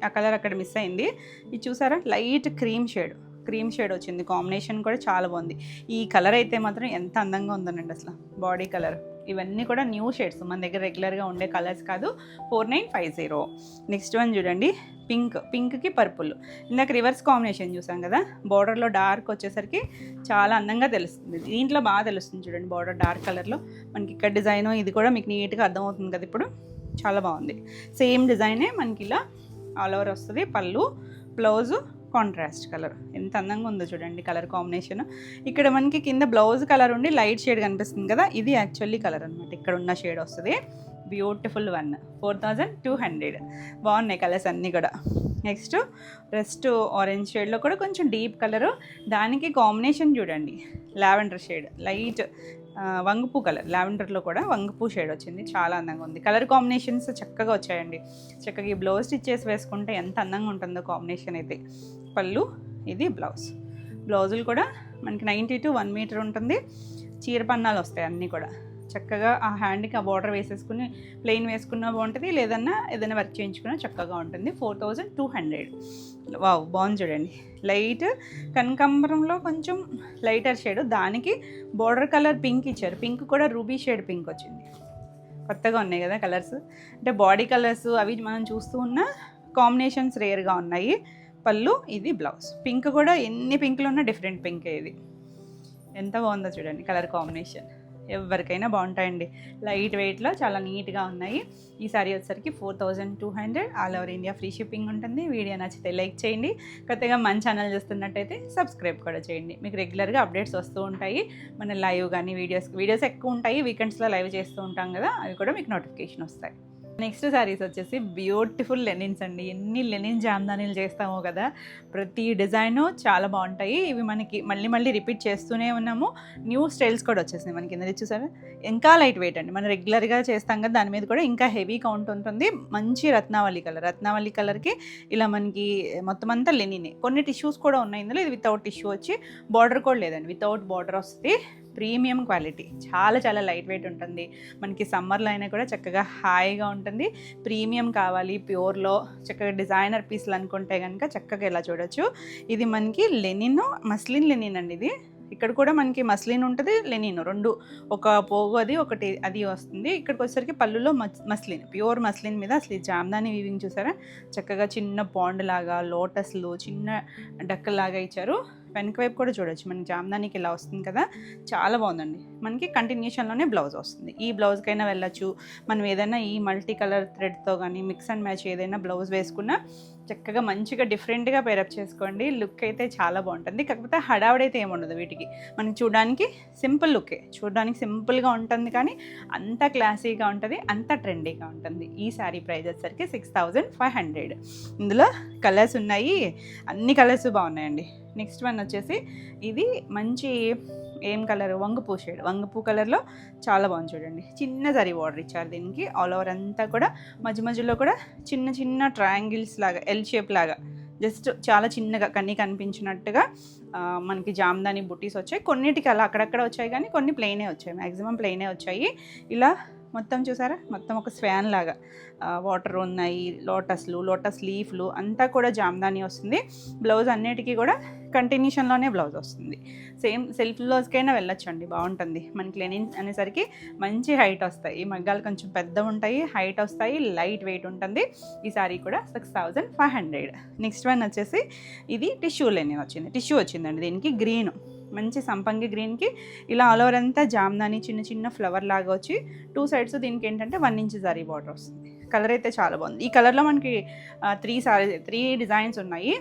S1: ఆ కలర్ అక్కడ మిస్ అయింది. ఇది చూసారా లైట్ క్రీమ్ షేడ్ వచ్చింది. కాంబినేషన్ కూడా చాలా బాగుంది. ఈ కలర్ అయితే మాత్రం ఎంత అందంగా ఉందనండి అసలు. బాడీ కలర్ ఇవన్నీ కూడా న్యూ షేడ్స్, మన దగ్గర రెగ్యులర్గా ఉండే కలర్స్ కాదు. 4950. నెక్స్ట్ వన్ చూడండి, పింక్కి పర్పుల్. ఇందాక రివర్స్ కాంబినేషన్ చూసాం కదా, బార్డర్లో డార్క్ వచ్చేసరికి చాలా అందంగా తెలుస్తుంది. దీంట్లో బాగా తెలుస్తుంది చూడండి, బార్డర్ డార్క్ కలర్లో మనకి ఇక్కడ డిజైన్ ఇది కూడా మీకు నీట్గా అర్థమవుతుంది కదా. ఇప్పుడు చాలా బాగుంది. సేమ్ డిజైనే మనకి ఇలా ఆల్ ఓవర్ వస్తుంది. పళ్ళు, బ్లౌజు కాంట్రాస్ట్ కలర్. ఎంత అందంగా ఉందో చూడండి కలర్ కాంబినేషన్. ఇక్కడ మనకి కింద బ్లౌజ్ కలర్ ఉండి లైట్ షేడ్ కనిపిస్తుంది కదా, ఇది యాక్చువల్లీ కలర్ అనమాట. ఇక్కడ ఉన్న షేడ్ వస్తుంది. Beautiful one. 4200. బాగున్నాయి కలర్స్ అన్నీ కూడా. నెక్స్ట్ రెస్ట్ ఆరెంజ్ షేడ్లో కూడా కొంచెం డీప్ కలరు, దానికి కాంబినేషన్ చూడండి లావెండర్ షేడ్, లైట్ వంగపూ కలర్. లావెండర్లో కూడా వంగపూ షేడ్ వచ్చింది. చాలా అందంగా ఉంది. కలర్ కాంబినేషన్స్ చక్కగా వచ్చాయండి. చక్కగా ఈ బ్లౌజ్ స్టిచ్ చేసి వేసుకుంటే ఎంత అందంగా ఉంటుందో కాంబినేషన్ అయితే. పళ్ళు, ఇది బ్లౌజులు కూడా మనకి 90 to 1 మీటర్ ఉంటుంది. చీర పన్నాలు వస్తాయి అన్నీ కూడా. చక్కగా ఆ హ్యాండ్కి ఆ బార్డర్ వేసేసుకుని ప్లెయిన్ వేసుకున్నా బాగుంటుంది, లేదన్నా ఏదైనా వర్క్ చేయించుకున్నా చక్కగా ఉంటుంది. 4200. వావ్, బాగుంది చూడండి. లైట్ కనకాంబరంలో కొంచెం లైటర్ షేడ్, దానికి బార్డర్ కలర్ పింక్ ఇచ్చారు. పింక్ కూడా రూబీ షేడ్ పింక్ వచ్చింది. కొత్తగా ఉన్నాయి కదా కలర్స్. అంటే బాడీ కలర్స్ అవి మనం చూస్తూ ఉన్న కాంబినేషన్స్ రేర్గా ఉన్నాయి. పళ్ళు, ఇది బ్లౌజ్. పింక్ కూడా ఎన్ని పింక్లు ఉన్నా డిఫరెంట్ పింక్. ఇది ఎంత బాగుందో చూడండి కలర్ కాంబినేషన్. ఎవరికైనా బాగుంటాయండి. లైట్ వెయిట్లో చాలా నీట్గా ఉన్నాయి. ఈ సారీ వచ్చేసరికి 4200. All over India free shipping ఉంటుంది. వీడియో నచ్చితే లైక్ చేయండి. కొత్తగా మన ఛానల్ చూస్తున్నట్టయితే సబ్స్క్రైబ్ కూడా చేయండి. మీకు రెగ్యులర్గా అప్డేట్స్ వస్తూ ఉంటాయి. మన లైవ్ కానీ వీడియోస్ ఎక్కువ ఉంటాయి. వీకెండ్స్లో లైవ్ చేస్తూ ఉంటాం కదా, అవి కూడా మీకు నోటిఫికేషన్ వస్తాయి. నెక్స్ట్ శారీస్ వచ్చేసి బ్యూటిఫుల్ లెనిన్స్ అండి. ఎన్ని లెనిన్ జామ్దానీలు చేస్తామో కదా, ప్రతి డిజైను చాలా బాగుంటాయి. ఇవి మనకి మళ్ళీ రిపీట్ చేస్తూనే ఉన్నాము. న్యూ స్టైల్స్ కూడా వచ్చేసినాయి మనకి. కింద చూసారా, ఇంకా లైట్ వెయిట్ అండి. మనం రెగ్యులర్గా చేస్తాం కదా, దాని మీద కూడా ఇంకా హెవీ కౌంట్ ఉంటుంది. మంచి రత్నావళి కలర్కి ఇలా మనకి మొత్తం అంతా లెనినే. కొన్ని టిష్యూస్ కూడా ఉన్నాయి ఇందులో. ఇది వితౌట్ టిష్యూ వచ్చి, బార్డర్ కూడా లేదండి, వితౌట్ బార్డర్ వస్తుంది. ప్రీమియం క్వాలిటీ, చాలా లైట్ వెయిట్ ఉంటుంది. మనకి సమ్మర్లో అయినా కూడా చక్కగా హాయిగా ఉంటుంది. ప్రీమియం కావాలి ప్యూర్లో, చక్కగా డిజైనర్ పీస్లు అనుకుంటే కనుక చక్కగా ఇలా చూడొచ్చు. ఇది మనకి లెనిన్, మస్లిన్ లెనిన్ అండి. ఇది ఇక్కడ కూడా మనకి మస్లిన్ ఉంటుంది, లెనిన్ రెండు, ఒక పోగు అది ఒకటి అది వస్తుంది. ఇక్కడికి వచ్చేసరికి పళ్ళులో మస్లిన్, ప్యూర్ మస్లిన్ మీద అసలు జామ్దాని వీవింగ్ చూసారా, చక్కగా చిన్న పాండ్ లాగా, లోటస్లు, చిన్న డక్కల్లాగా ఇచ్చారు. వెనక వైపు కూడా చూడొచ్చు, మనకి జామ్దానికి ఇలా వస్తుంది కదా, చాలా బాగుందండి. మనకి కంటిన్యూషన్లోనే బ్లౌజ్ వస్తుంది. ఈ బ్లౌజ్కైనా వెళ్ళచ్చు. మనం ఏదైనా ఈ మల్టీ కలర్ థ్రెడ్తో కానీ మిక్స్ అండ్ మ్యాచ్ ఏదైనా బ్లౌజ్ వేసుకున్నా చక్కగా మంచిగా డిఫరెంట్గా పేరప్ చేసుకోండి. లుక్ అయితే చాలా బాగుంటుంది. కాకపోతే హడావుడైతే ఏముండదు వీటికి. మనకి చూడడానికి సింపుల్ లుక్కే, చూడడానికి సింపుల్గా ఉంటుంది కానీ అంత క్లాసీగా ఉంటుంది, అంత ట్రెండీగా ఉంటుంది. ఈ శారీ ప్రైస్ వచ్చేసరికి 6500. ఇందులో కలర్స్ ఉన్నాయి, అన్ని కలర్స్ బాగున్నాయండి. నెక్స్ట్ వన్ వచ్చేసి ఇది మంచి ఏం కలర్, వంగపూ షేడ్. వంగపూ కలర్లో చాలా బాగుంది చూడండి. చిన్న జరీ బార్డర్ ఇచ్చారు దీనికి. ఆల్ ఓవర్ అంతా కూడా మధ్యలో కూడా చిన్న ట్రయాంగిల్స్ లాగా, ఎల్ షేప్ లాగా, జస్ట్ చాలా చిన్నగా కనిపించినట్టుగా మనకి జామ్దాని బుట్టీస్ వచ్చాయి. కొన్నిటికి అలా అక్కడక్కడ వచ్చాయి కానీ కొన్ని ప్లెయినే వచ్చాయి, మ్యాక్సిమం ప్లెయినే వచ్చాయి. ఇలా మొత్తం చూసారా, మొత్తం ఒక స్వాన్ లాగా వాటర్ ఉన్నాయి, లోటస్ లీఫ్లు అంతా కూడా జామ్దాని వస్తుంది. బ్లౌజ్ అన్నిటికీ కూడా కంటిన్యూషన్లోనే బ్లౌజ్ వస్తుంది. సేమ్ సెల్ఫ్ బ్లౌజ్కైనా వెళ్ళొచ్చండి, బాగుంటుంది. మనకి లెనిన్ అనేసరికి మంచి హైట్ వస్తాయి. ఈ మగ్గాలు కొంచెం పెద్ద ఉంటాయి, హైట్ వస్తాయి, లైట్ వెయిట్ ఉంటుంది. ఈ సారీ కూడా 6500. నెక్స్ట్ వన్ వచ్చేసి ఇది టిష్యూ లెనిన్ వచ్చింది. టిష్యూ వచ్చిందండి దీనికి. గ్రీన్, మంచి సంపంగి గ్రీన్కి ఇలా ఆల్ ఓవర్ అంతా జామ్దాని చిన్న ఫ్లవర్ లాగా వచ్చి 2 సైడ్స్ దీనికి ఏంటంటే 1 ఇంచ్ జరీ బార్డర్ వస్తుంది. కలర్ అయితే చాలా బాగుంది. ఈ కలర్లో మనకి 3 డిజైన్స్ ఉన్నాయి.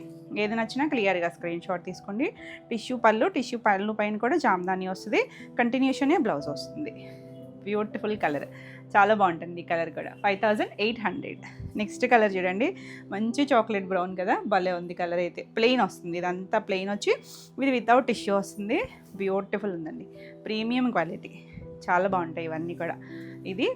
S1: ఏది నచ్చినా క్లియర్గా స్క్రీన్ షాట్ తీసుకోండి. టిష్యూ పళ్ళు పైన కూడా జామ్దాని వస్తుంది. కంటిన్యూషనే బ్లౌజ్ వస్తుంది. బ్యూటిఫుల్ కలర్, చాలా బాగుంటుంది. ఈ కలర్ కూడా 5800. నెక్స్ట్ కలర్ చూడండి, మంచి చాక్లెట్ బ్రౌన్ కదా, భలే ఉంది కలర్ అయితే. ప్లెయిన్ వస్తుంది, ఇదంతా ప్లెయిన్ వచ్చి ఇది వితౌట్ టిష్యూ వస్తుంది. బ్యూటిఫుల్ ఉందండి, ప్రీమియం క్వాలిటీ, చాలా బాగుంటాయి ఇవన్నీ కూడా. ఇది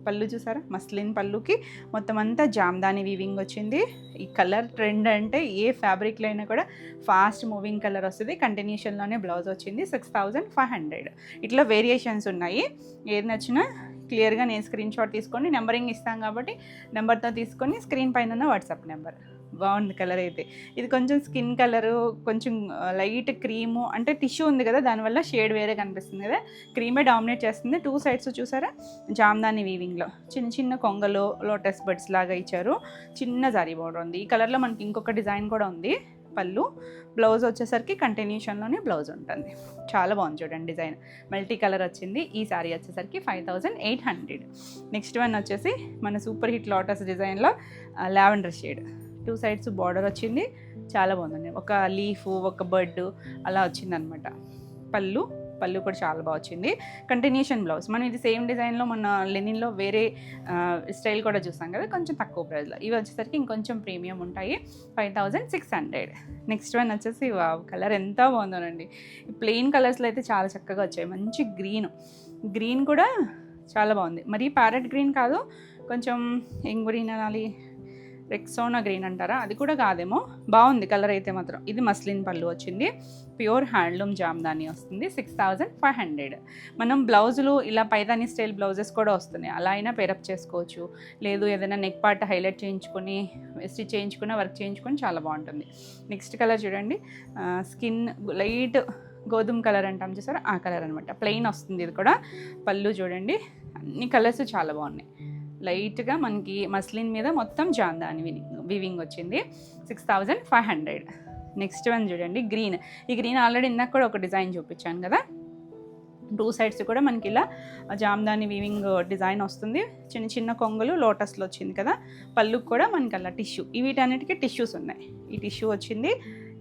S1: పళ్ళు చూసారా, మస్లిన్ పళ్ళుకి మొత్తం అంతా జామ్దాని వీవింగ్ వచ్చింది. ఈ కలర్ ట్రెండ్ అంటే ఏ ఫ్యాబ్రిక్లో అయినా కూడా ఫాస్ట్ మూవింగ్ కలర్ వస్తుంది. కంటిన్యూషన్లోనే బ్లౌజ్ వచ్చింది. 6500. ఇట్లా వేరియేషన్స్ ఉన్నాయి. ఏది నచ్చినా క్లియర్గా నేను స్క్రీన్ షాట్ తీసుకొని నెంబరింగ్ ఇస్తాం కాబట్టి నెంబర్తో తీసుకొని స్క్రీన్ పైన ఉన్న వాట్సాప్ నెంబర్. బాగుంది కలర్ అయితే. ఇది కొంచెం స్కిన్ కలరు, కొంచెం లైట్ క్రీము, అంటే టిష్యూ ఉంది కదా దానివల్ల షేడ్ వేరే కనిపిస్తుంది కదా, క్రీమే డామినేట్ చేస్తుంది. 2 సైడ్స్ చూసారా జామ్దాని వీవింగ్లో చిన్న చిన్న కొంగలు లోటస్ బర్డ్స్ లాగా ఇచ్చారు. చిన్న జారీ బోర్డర్ ఉంది. ఈ కలర్లో మనకి ఇంకొక డిజైన్ కూడా ఉంది. పళ్ళు, బ్లౌజ్ వచ్చేసరికి కంటిన్యూషన్లోనే బ్లౌజ్ ఉంటుంది. చాలా బాగుంది చూడండి డిజైన్, మల్టీ కలర్ వచ్చింది. ఈ సారీ వచ్చేసరికి 5800. నెక్స్ట్ వన్ వచ్చేసి మన సూపర్ హిట్ లోటస్ డిజైన్లో లావెండర్ షేడ్, 2 సైడ్స్ బార్డర్ వచ్చింది. చాలా బాగుందండి. ఒక లీఫ్, ఒక బర్డ్ అలా వచ్చిందనమాట. పళ్ళు కూడా చాలా బాగా వచ్చింది. Continuation blouse. మనం ఇది సేమ్ డిజైన్లో మన లెనిన్లో వేరే స్టైల్ కూడా చూసాం కదా, కొంచెం తక్కువ ప్రైస్లో. ఇవి వచ్చేసరికి ఇంకొంచెం ప్రీమియం ఉంటాయి. 5600. నెక్స్ట్ వన్ వచ్చేసి వావ్, కలర్ ఎంత బాగుందోనండి. ప్లెయిన్ కలర్స్లో అయితే చాలా చక్కగా వచ్చాయి. మంచి గ్రీన్ కూడా చాలా బాగుంది. మరి ప్యారెట్ గ్రీన్ కాదు, కొంచెం ఏం గ్రీన్ అనాలి, రెక్సోనా గ్రీన్ అంటారా, అది కూడా కాదేమో. బాగుంది కలర్ అయితే మాత్రం. ఇది మస్లిన్ పళ్ళు వచ్చింది. ప్యూర్ హ్యాండ్లూమ్ జామ్దాని వస్తుంది. 6500. మనం బ్లౌజులు ఇలా పైదాని స్టైల్ బ్లౌజెస్ కూడా వస్తున్నాయి. అలా అయినా పేరప్ చేసుకోవచ్చు. లేదు ఏదైనా నెక్ పార్ట్ హైలైట్ చేయించుకొని స్టిచ్ చేయించుకుని వర్క్ చేయించుకొని చాలా బాగుంటుంది. నెక్స్ట్ కలర్ చూడండి, స్కిన్ లైట్ గోధుమ కలర్ అంటాం చూసారా, ఆ కలర్ అనమాట. ప్లెయిన్ వస్తుంది ఇది కూడా. పళ్ళు చూడండి, అన్ని కలర్స్ చాలా బాగున్నాయి. లైట్గా మనకి మస్లిన్ మీద మొత్తం జామ్దాని వీవింగ్ వచ్చింది. 6500. నెక్స్ట్ వన్ చూడండి గ్రీన్. ఈ గ్రీన్ ఆల్రెడీ ఇందాక కూడా ఒక డిజైన్ చూపించాను కదా. 2 సైడ్స్ కూడా మనకి ఇలా జామ్దాని వీవింగ్ డిజైన్ వస్తుంది. చిన్న చిన్న కొంగులు లోటస్లో వచ్చింది కదా. పళ్ళుకి కూడా మనకి అలా టిష్యూ, వీటన్నిటికీ టిష్యూస్ ఉన్నాయి. ఈ టిష్యూ వచ్చింది.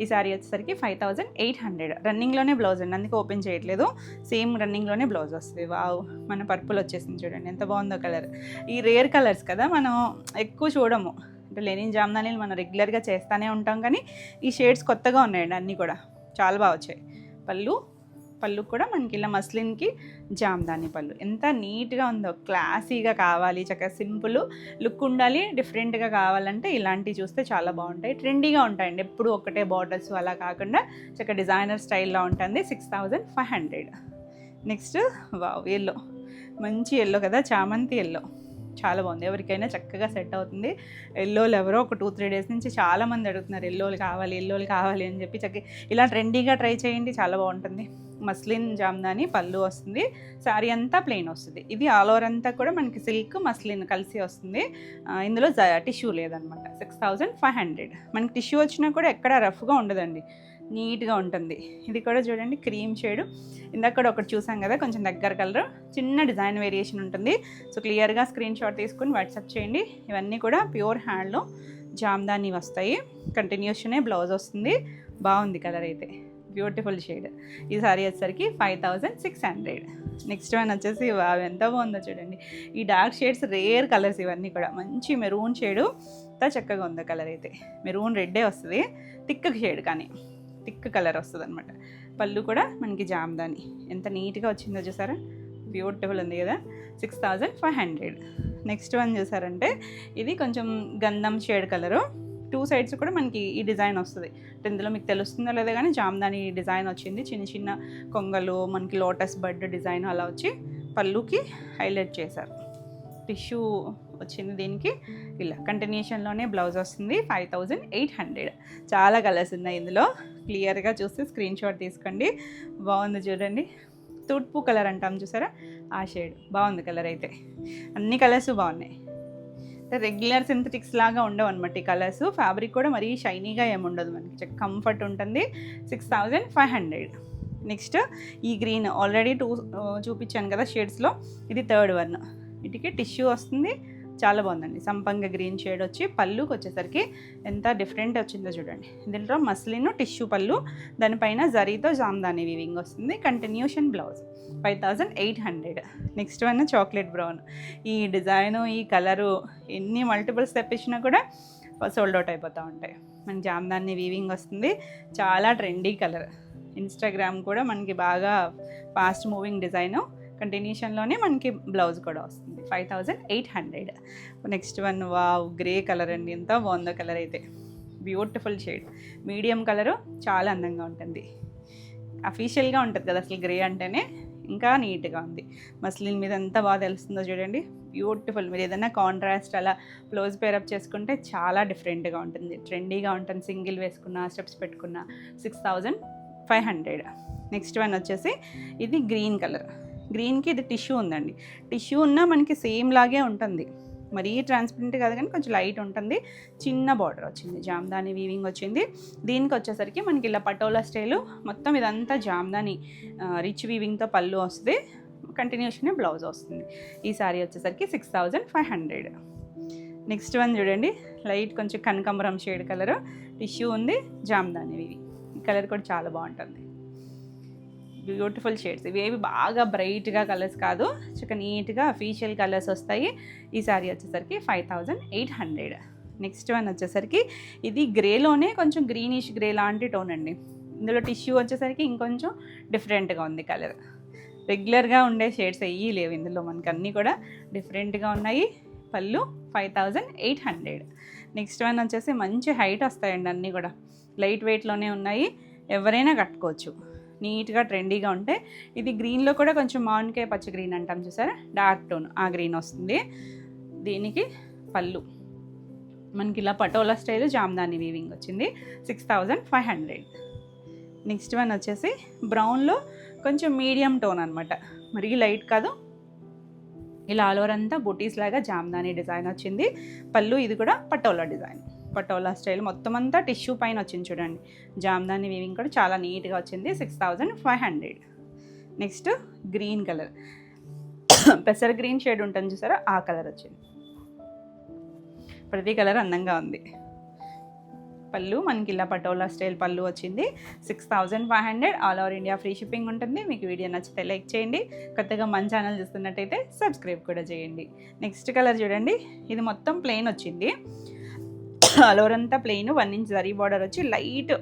S1: ఈ సారీ వచ్చేసరికి 5800. రన్నింగ్లోనే బ్లౌజ్ అండి, అందుకే ఓపెన్ చేయట్లేదు. సేమ్ రన్నింగ్లోనే బ్లౌజ్ వస్తుంది. వావ్, మన పర్పుల్ వచ్చేసింది చూడండి, ఎంత బాగుందో కలర్. ఈ రేర్ కలర్స్ కదా, మనం ఎక్కువ చూడము. అంటే లెనిన్ జామ్దానీలు మనం రెగ్యులర్గా చేస్తూనే ఉంటాం, కానీ ఈ షేడ్స్ కొత్తగా ఉన్నాయండి అన్నీ కూడా. చాలా బాగా వచ్చాయి. పళ్ళు కూడా మనకి ఇలా మస్లిన్కి జామ్దాని పళ్ళు. ఎంత నీట్గా ఉందో, క్లాసీగా కావాలి, చక్కగా సింపుల్ లుక్ ఉండాలి, డిఫరెంట్గా కావాలంటే ఇలాంటివి చూస్తే చాలా బాగుంటాయి. ట్రెండీగా ఉంటాయండి, ఎప్పుడు ఒకటే బార్డర్స్ అలా కాకుండా చక్కగా డిజైనర్ స్టైల్లో ఉంటుంది. 6500. నెక్స్ట్ వావ్, ఎల్లో, మంచి ఎల్లో కదా, చామంతి ఎల్లో. చాలా బాగుంది. ఎవరికైనా చక్కగా సెట్ అవుతుంది. ఎల్లోలు ఎవరో ఒక 2-3 డేస్ నుంచి చాలామంది అడుగుతున్నారు ఎల్లోలు కావాలి అని చెప్పి. ఇలా ట్రెండీగా ట్రై చేయండి, చాలా బాగుంటుంది. మస్లిన్ జామ్దాని పళ్ళు వస్తుంది. శారీ అంతా ప్లెయిన్ వస్తుంది. ఇది ఆల్ ఓవర్ అంతా కూడా మనకి సిల్క్ మస్లిన్ కలిసి వస్తుంది. ఇందులో టిష్యూ లేదనమాట. 6500. మనకి టిష్యూ వచ్చినా కూడా ఎక్కడ రఫ్గా ఉండదండి, నీట్గా ఉంటుంది. ఇది కూడా చూడండి క్రీమ్ షేడు. ఇందాక కూడా ఒకటి చూసాం కదా, కొంచెం దగ్గర కలర్, చిన్న డిజైన్ వేరియేషన్ ఉంటుంది. సో క్లియర్గా స్క్రీన్ షాట్ తీసుకుని వాట్సాప్ చేయండి. ఇవన్నీ కూడా ప్యూర్ హ్యాండ్లో జామ్దాని వస్తాయి. కంటిన్యూషనే బ్లౌజ్ వస్తుంది. బాగుంది కలర్ అయితే, బ్యూటిఫుల్ షేడ్. ఈ సారీ వచ్చేసరికి 5600. నెక్స్ట్ వన్ వచ్చేసి అవి ఎంత బాగుందో చూడండి. ఈ డార్క్ షేడ్స్ రేర్ కలర్స్ ఇవన్నీ కూడా. మంచి మెరూన్ షేడు, ఎంత చక్కగా ఉందో కలర్ అయితే. మెరూన్ రెడ్డే వస్తుంది, థిక్ షేడ్ కానీ థిక్ కలర్ వస్తుంది అనమాట. పళ్ళు కూడా మనకి జామ్దాని ఎంత నీట్గా వచ్చిందో చూసారా, బ్యూటిఫుల్ ఉంది కదా. 6500. నెక్స్ట్ వన్ చూసారంటే ఇది కొంచెం గంధం షేడ్ కలరు. 2 సైడ్స్ కూడా మనకి ఈ డిజైన్ వస్తుంది. ఇందులో మీకు తెలుస్తుందో లేదో కానీ జామ్దాని డిజైన్ వచ్చింది. చిన్న చిన్న కొంగలు, మనకి లోటస్ బర్డ్ డిజైన్ అలా వచ్చి పళ్ళుకి హైలైట్ చేశారు. టిష్యూ వచ్చింది దీనికి. ఇలా కంటిన్యూషన్లోనే బ్లౌజ్ వస్తుంది. 5800. చాలా కలర్స్ ఉన్నాయి ఇందులో. క్లియర్గా చూసి స్క్రీన్ షాట్ తీసుకోండి. బాగుంది చూడండి, తూర్పు కలర్ అంటాం చూసారా, ఆ షేడ్. బాగుంది కలర్ అయితే. అన్ని కలర్స్ బాగున్నాయి. రెగ్యులర్ సింథటిక్స్ లాగా ఉండవు అనమాట ఈ కలర్స్. ఫ్యాబ్రిక్ కూడా మరీ షైనీగా ఏముండదు, మనకి కంఫర్ట్ ఉంటుంది. 6500. నెక్స్ట్ ఈ గ్రీన్ ఆల్రెడీ 2 చూపించాను కదా షేడ్స్లో, ఇది 3rd వన్. వీటికి టిష్యూ వస్తుంది. చాలా బాగుందండి. సంపంగ గ్రీన్ షేడ్ వచ్చి పళ్ళుకి వచ్చేసరికి ఎంత డిఫరెంట్ వచ్చిందో చూడండి. దీంట్లో మస్లిన్ టిష్యూ పళ్ళు, దానిపైన జరీతో జామ్దాని వీవింగ్ వస్తుంది. Continuation blouse. 5800. Next one chocolate brown. ఈ డిజైను, ఈ కలరు ఎన్ని మల్టిపుల్స్ తెప్పించినా కూడా సోల్డ్ అవుట్ అయిపోతూ ఉంటాయి. మనకి జామ్దాని వీవింగ్ వస్తుంది. చాలా ట్రెండీ కలర్. ఇన్స్టాగ్రామ్ కూడా మనకి బాగా ఫాస్ట్ మూవింగ్ డిజైను. కంటిన్యూషన్లోనే మనకి బ్లౌజ్ కూడా వస్తుంది. 5800. Next one wow, grey colour అండి. ఎంత బాగుందో కలర్ అయితే, బ్యూటిఫుల్ షేడ్. మీడియం కలరు, చాలా అందంగా ఉంటుంది. అఫీషియల్గా ఉంటుంది కదా అసలు గ్రే అంటేనే. ఇంకా నీట్గా ఉంది. మస్లిన్ మీద ఎంత బాగా తెలుస్తుందో చూడండి, బ్యూటిఫుల్. మీరు ఏదైనా కాంట్రాస్ట్ అలా బ్లౌజ్ పేరప్ చేసుకుంటే చాలా డిఫరెంట్గా ఉంటుంది, ట్రెండీగా ఉంటుంది. సింగిల్ వేసుకున్న, స్టెప్స్ పెట్టుకున్న. 6500. నెక్స్ట్ వన్ వచ్చేసి ఇది గ్రీన్ కలర్. గ్రీన్కి ఇది టిష్యూ ఉందండి. టిష్యూ ఉన్నా మనకి సేమ్ లాగే ఉంటుంది, మరీ ట్రాన్స్పరెంట్ కాదు కానీ కొంచెం లైట్ ఉంటుంది. చిన్న బార్డర్ వచ్చింది, జామ్దాని వీవింగ్ వచ్చింది. దీనికి వచ్చేసరికి మనకి ఇలా పటోలా స్టైలు, మొత్తం ఇదంతా జామ్దాని రిచ్ వీవింగ్తో పళ్ళు వస్తుంది. కంటిన్యూషన్ బ్లౌజ్ వస్తుంది. ఈ సారీ వచ్చేసరికి 6500. నెక్స్ట్ వన్ చూడండి, లైట్ కొంచెం కనకాంబరం షేడ్ కలర్, టిష్యూ ఉంది, జామ్దాని వీవింగ్. ఈ కలర్ కూడా చాలా బాగుంటుంది. Beautiful shades. ఇవేవి బాగా బ్రైట్గా కలర్స్ కాదు, చక్కగా నీట్గా అఫీషియల్ కలర్స్ వస్తాయి. ఈ సారీ వచ్చేసరికి 5800. నెక్స్ట్ వన్ వచ్చేసరికి ఇది గ్రేలోనే కొంచెం గ్రీనిష్ గ్రే లాంటి టోన్ అండి. ఇందులో టిష్యూ వచ్చేసరికి ఇంకొంచెం డిఫరెంట్గా ఉంది కలర్. రెగ్యులర్గా ఉండే షేడ్స్ అయ్యి లేవు ఇందులో, మనకి అన్నీ కూడా డిఫరెంట్గా ఉన్నాయి. పళ్ళు 5800. నెక్స్ట్ వన్ వచ్చేసి మంచి హైట్ వస్తాయండి, అన్నీ కూడా లైట్ వెయిట్లోనే ఉన్నాయి. ఎవరైనా కట్టుకోవచ్చు, నీట్గా ట్రెండీగా ఉంటే. ఇది గ్రీన్లో కూడా కొంచెం మామిడికాయ పచ్చ గ్రీన్ అంటాం చూసారా, డార్క్ టోన్, ఆ గ్రీన్ వస్తుంది. దీనికి పళ్ళు మనకి ఇలా పటోలా స్టైల్ జామ్దాని వీవింగ్ వచ్చింది. 6500. నెక్స్ట్ వన్ వచ్చేసి బ్రౌన్లో కొంచెం మీడియం టోన్ అనమాట, మరీ లైట్ కాదు. ఇలా ఆల్ ఓవర్ అంతా బుటీస్ లాగా జామ్దాని డిజైన్ వచ్చింది. పళ్ళు ఇది కూడా పటోలా డిజైన్, పటోలా స్టైల్ మొత్తం అంతా టిష్యూ పైన వచ్చింది చూడండి. జామ్దాని వీవింగ్ కూడా చాలా నీట్గా వచ్చింది. 6500. నెక్స్ట్ గ్రీన్ కలర్, పెసర గ్రీన్ షేడ్ ఉంటుంది చూసారా, ఆ కలర్ వచ్చింది. ప్రతి కలర్ అందంగా ఉంది. పళ్ళు మనకి ఇలా పటోలా స్టైల్ పళ్ళు వచ్చింది. 6500. All over India free shipping ఉంటుంది. మీకు వీడియో నచ్చితే లైక్ చేయండి, కొత్తగా మన ఛానల్ చూస్తున్నట్టయితే సబ్స్క్రైబ్ కూడా చేయండి. నెక్స్ట్ కలర్ చూడండి, ఇది మొత్తం ప్లెయిన్ వచ్చింది. ఆల్ ఓవర్ అంతా ప్లెయిన్, 1 ఇంచ్ జరీ బార్డర్ వచ్చి లైట్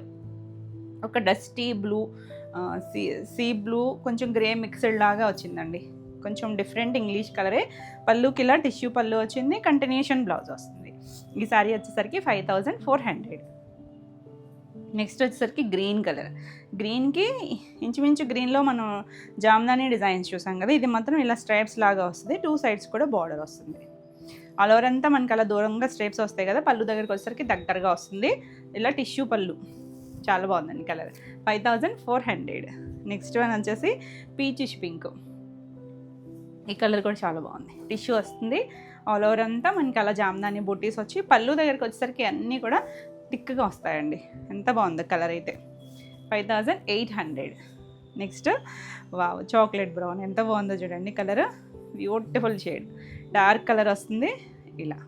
S1: ఒక డస్టీ బ్లూ, సీ బ్లూ, కొంచెం గ్రే మిక్స్డ్ లాగా వచ్చిందండి. కొంచెం డిఫరెంట్ ఇంగ్లీష్ కలరే. పళ్ళుకి ఇలా టిష్యూ పళ్ళు వచ్చింది, కంటిన్యూషన్ బ్లౌజ్ వస్తుంది. ఈ సారీ వచ్చేసరికి 5400. నెక్స్ట్ వచ్చేసరికి గ్రీన్ కలర్. గ్రీన్కి ఇంచుమించు గ్రీన్లో మనం జామ్దాని డిజైన్స్ చూసాం కదా, ఇది మాత్రం ఇలా స్ట్రైప్స్ లాగా వస్తుంది. 2 సైడ్స్ కూడా బార్డర్ వస్తుంది. ఆల్ ఓవర్ అంతా మనకి అలా దూరంగా స్ట్రైప్స్ వస్తాయి కదా, పళ్ళు దగ్గరికి వచ్చేసరికి దగ్గరగా వస్తుంది. ఇలా టిష్యూ పళ్ళు, చాలా బాగుందండి కలర్. 5400. నెక్స్ట్ వన్ వచ్చేసి పీచిష్ పింక్. ఈ కలర్ కూడా చాలా బాగుంది, టిష్యూ వస్తుంది. ఆల్ ఓవర్ అంతా మనకి అలా జామ్దాని బుటీస్ వచ్చి పళ్ళు దగ్గరికి వచ్చేసరికి అన్నీ కూడా థిక్గా వస్తాయండి. ఎంత బాగుంది కలర్ అయితే. 5800. నెక్స్ట్ వావ్, చాక్లెట్ బ్రౌన్, ఎంత బాగుందో చూడండి colour, beautiful shade. Dark colour వస్తుంది ఇలా.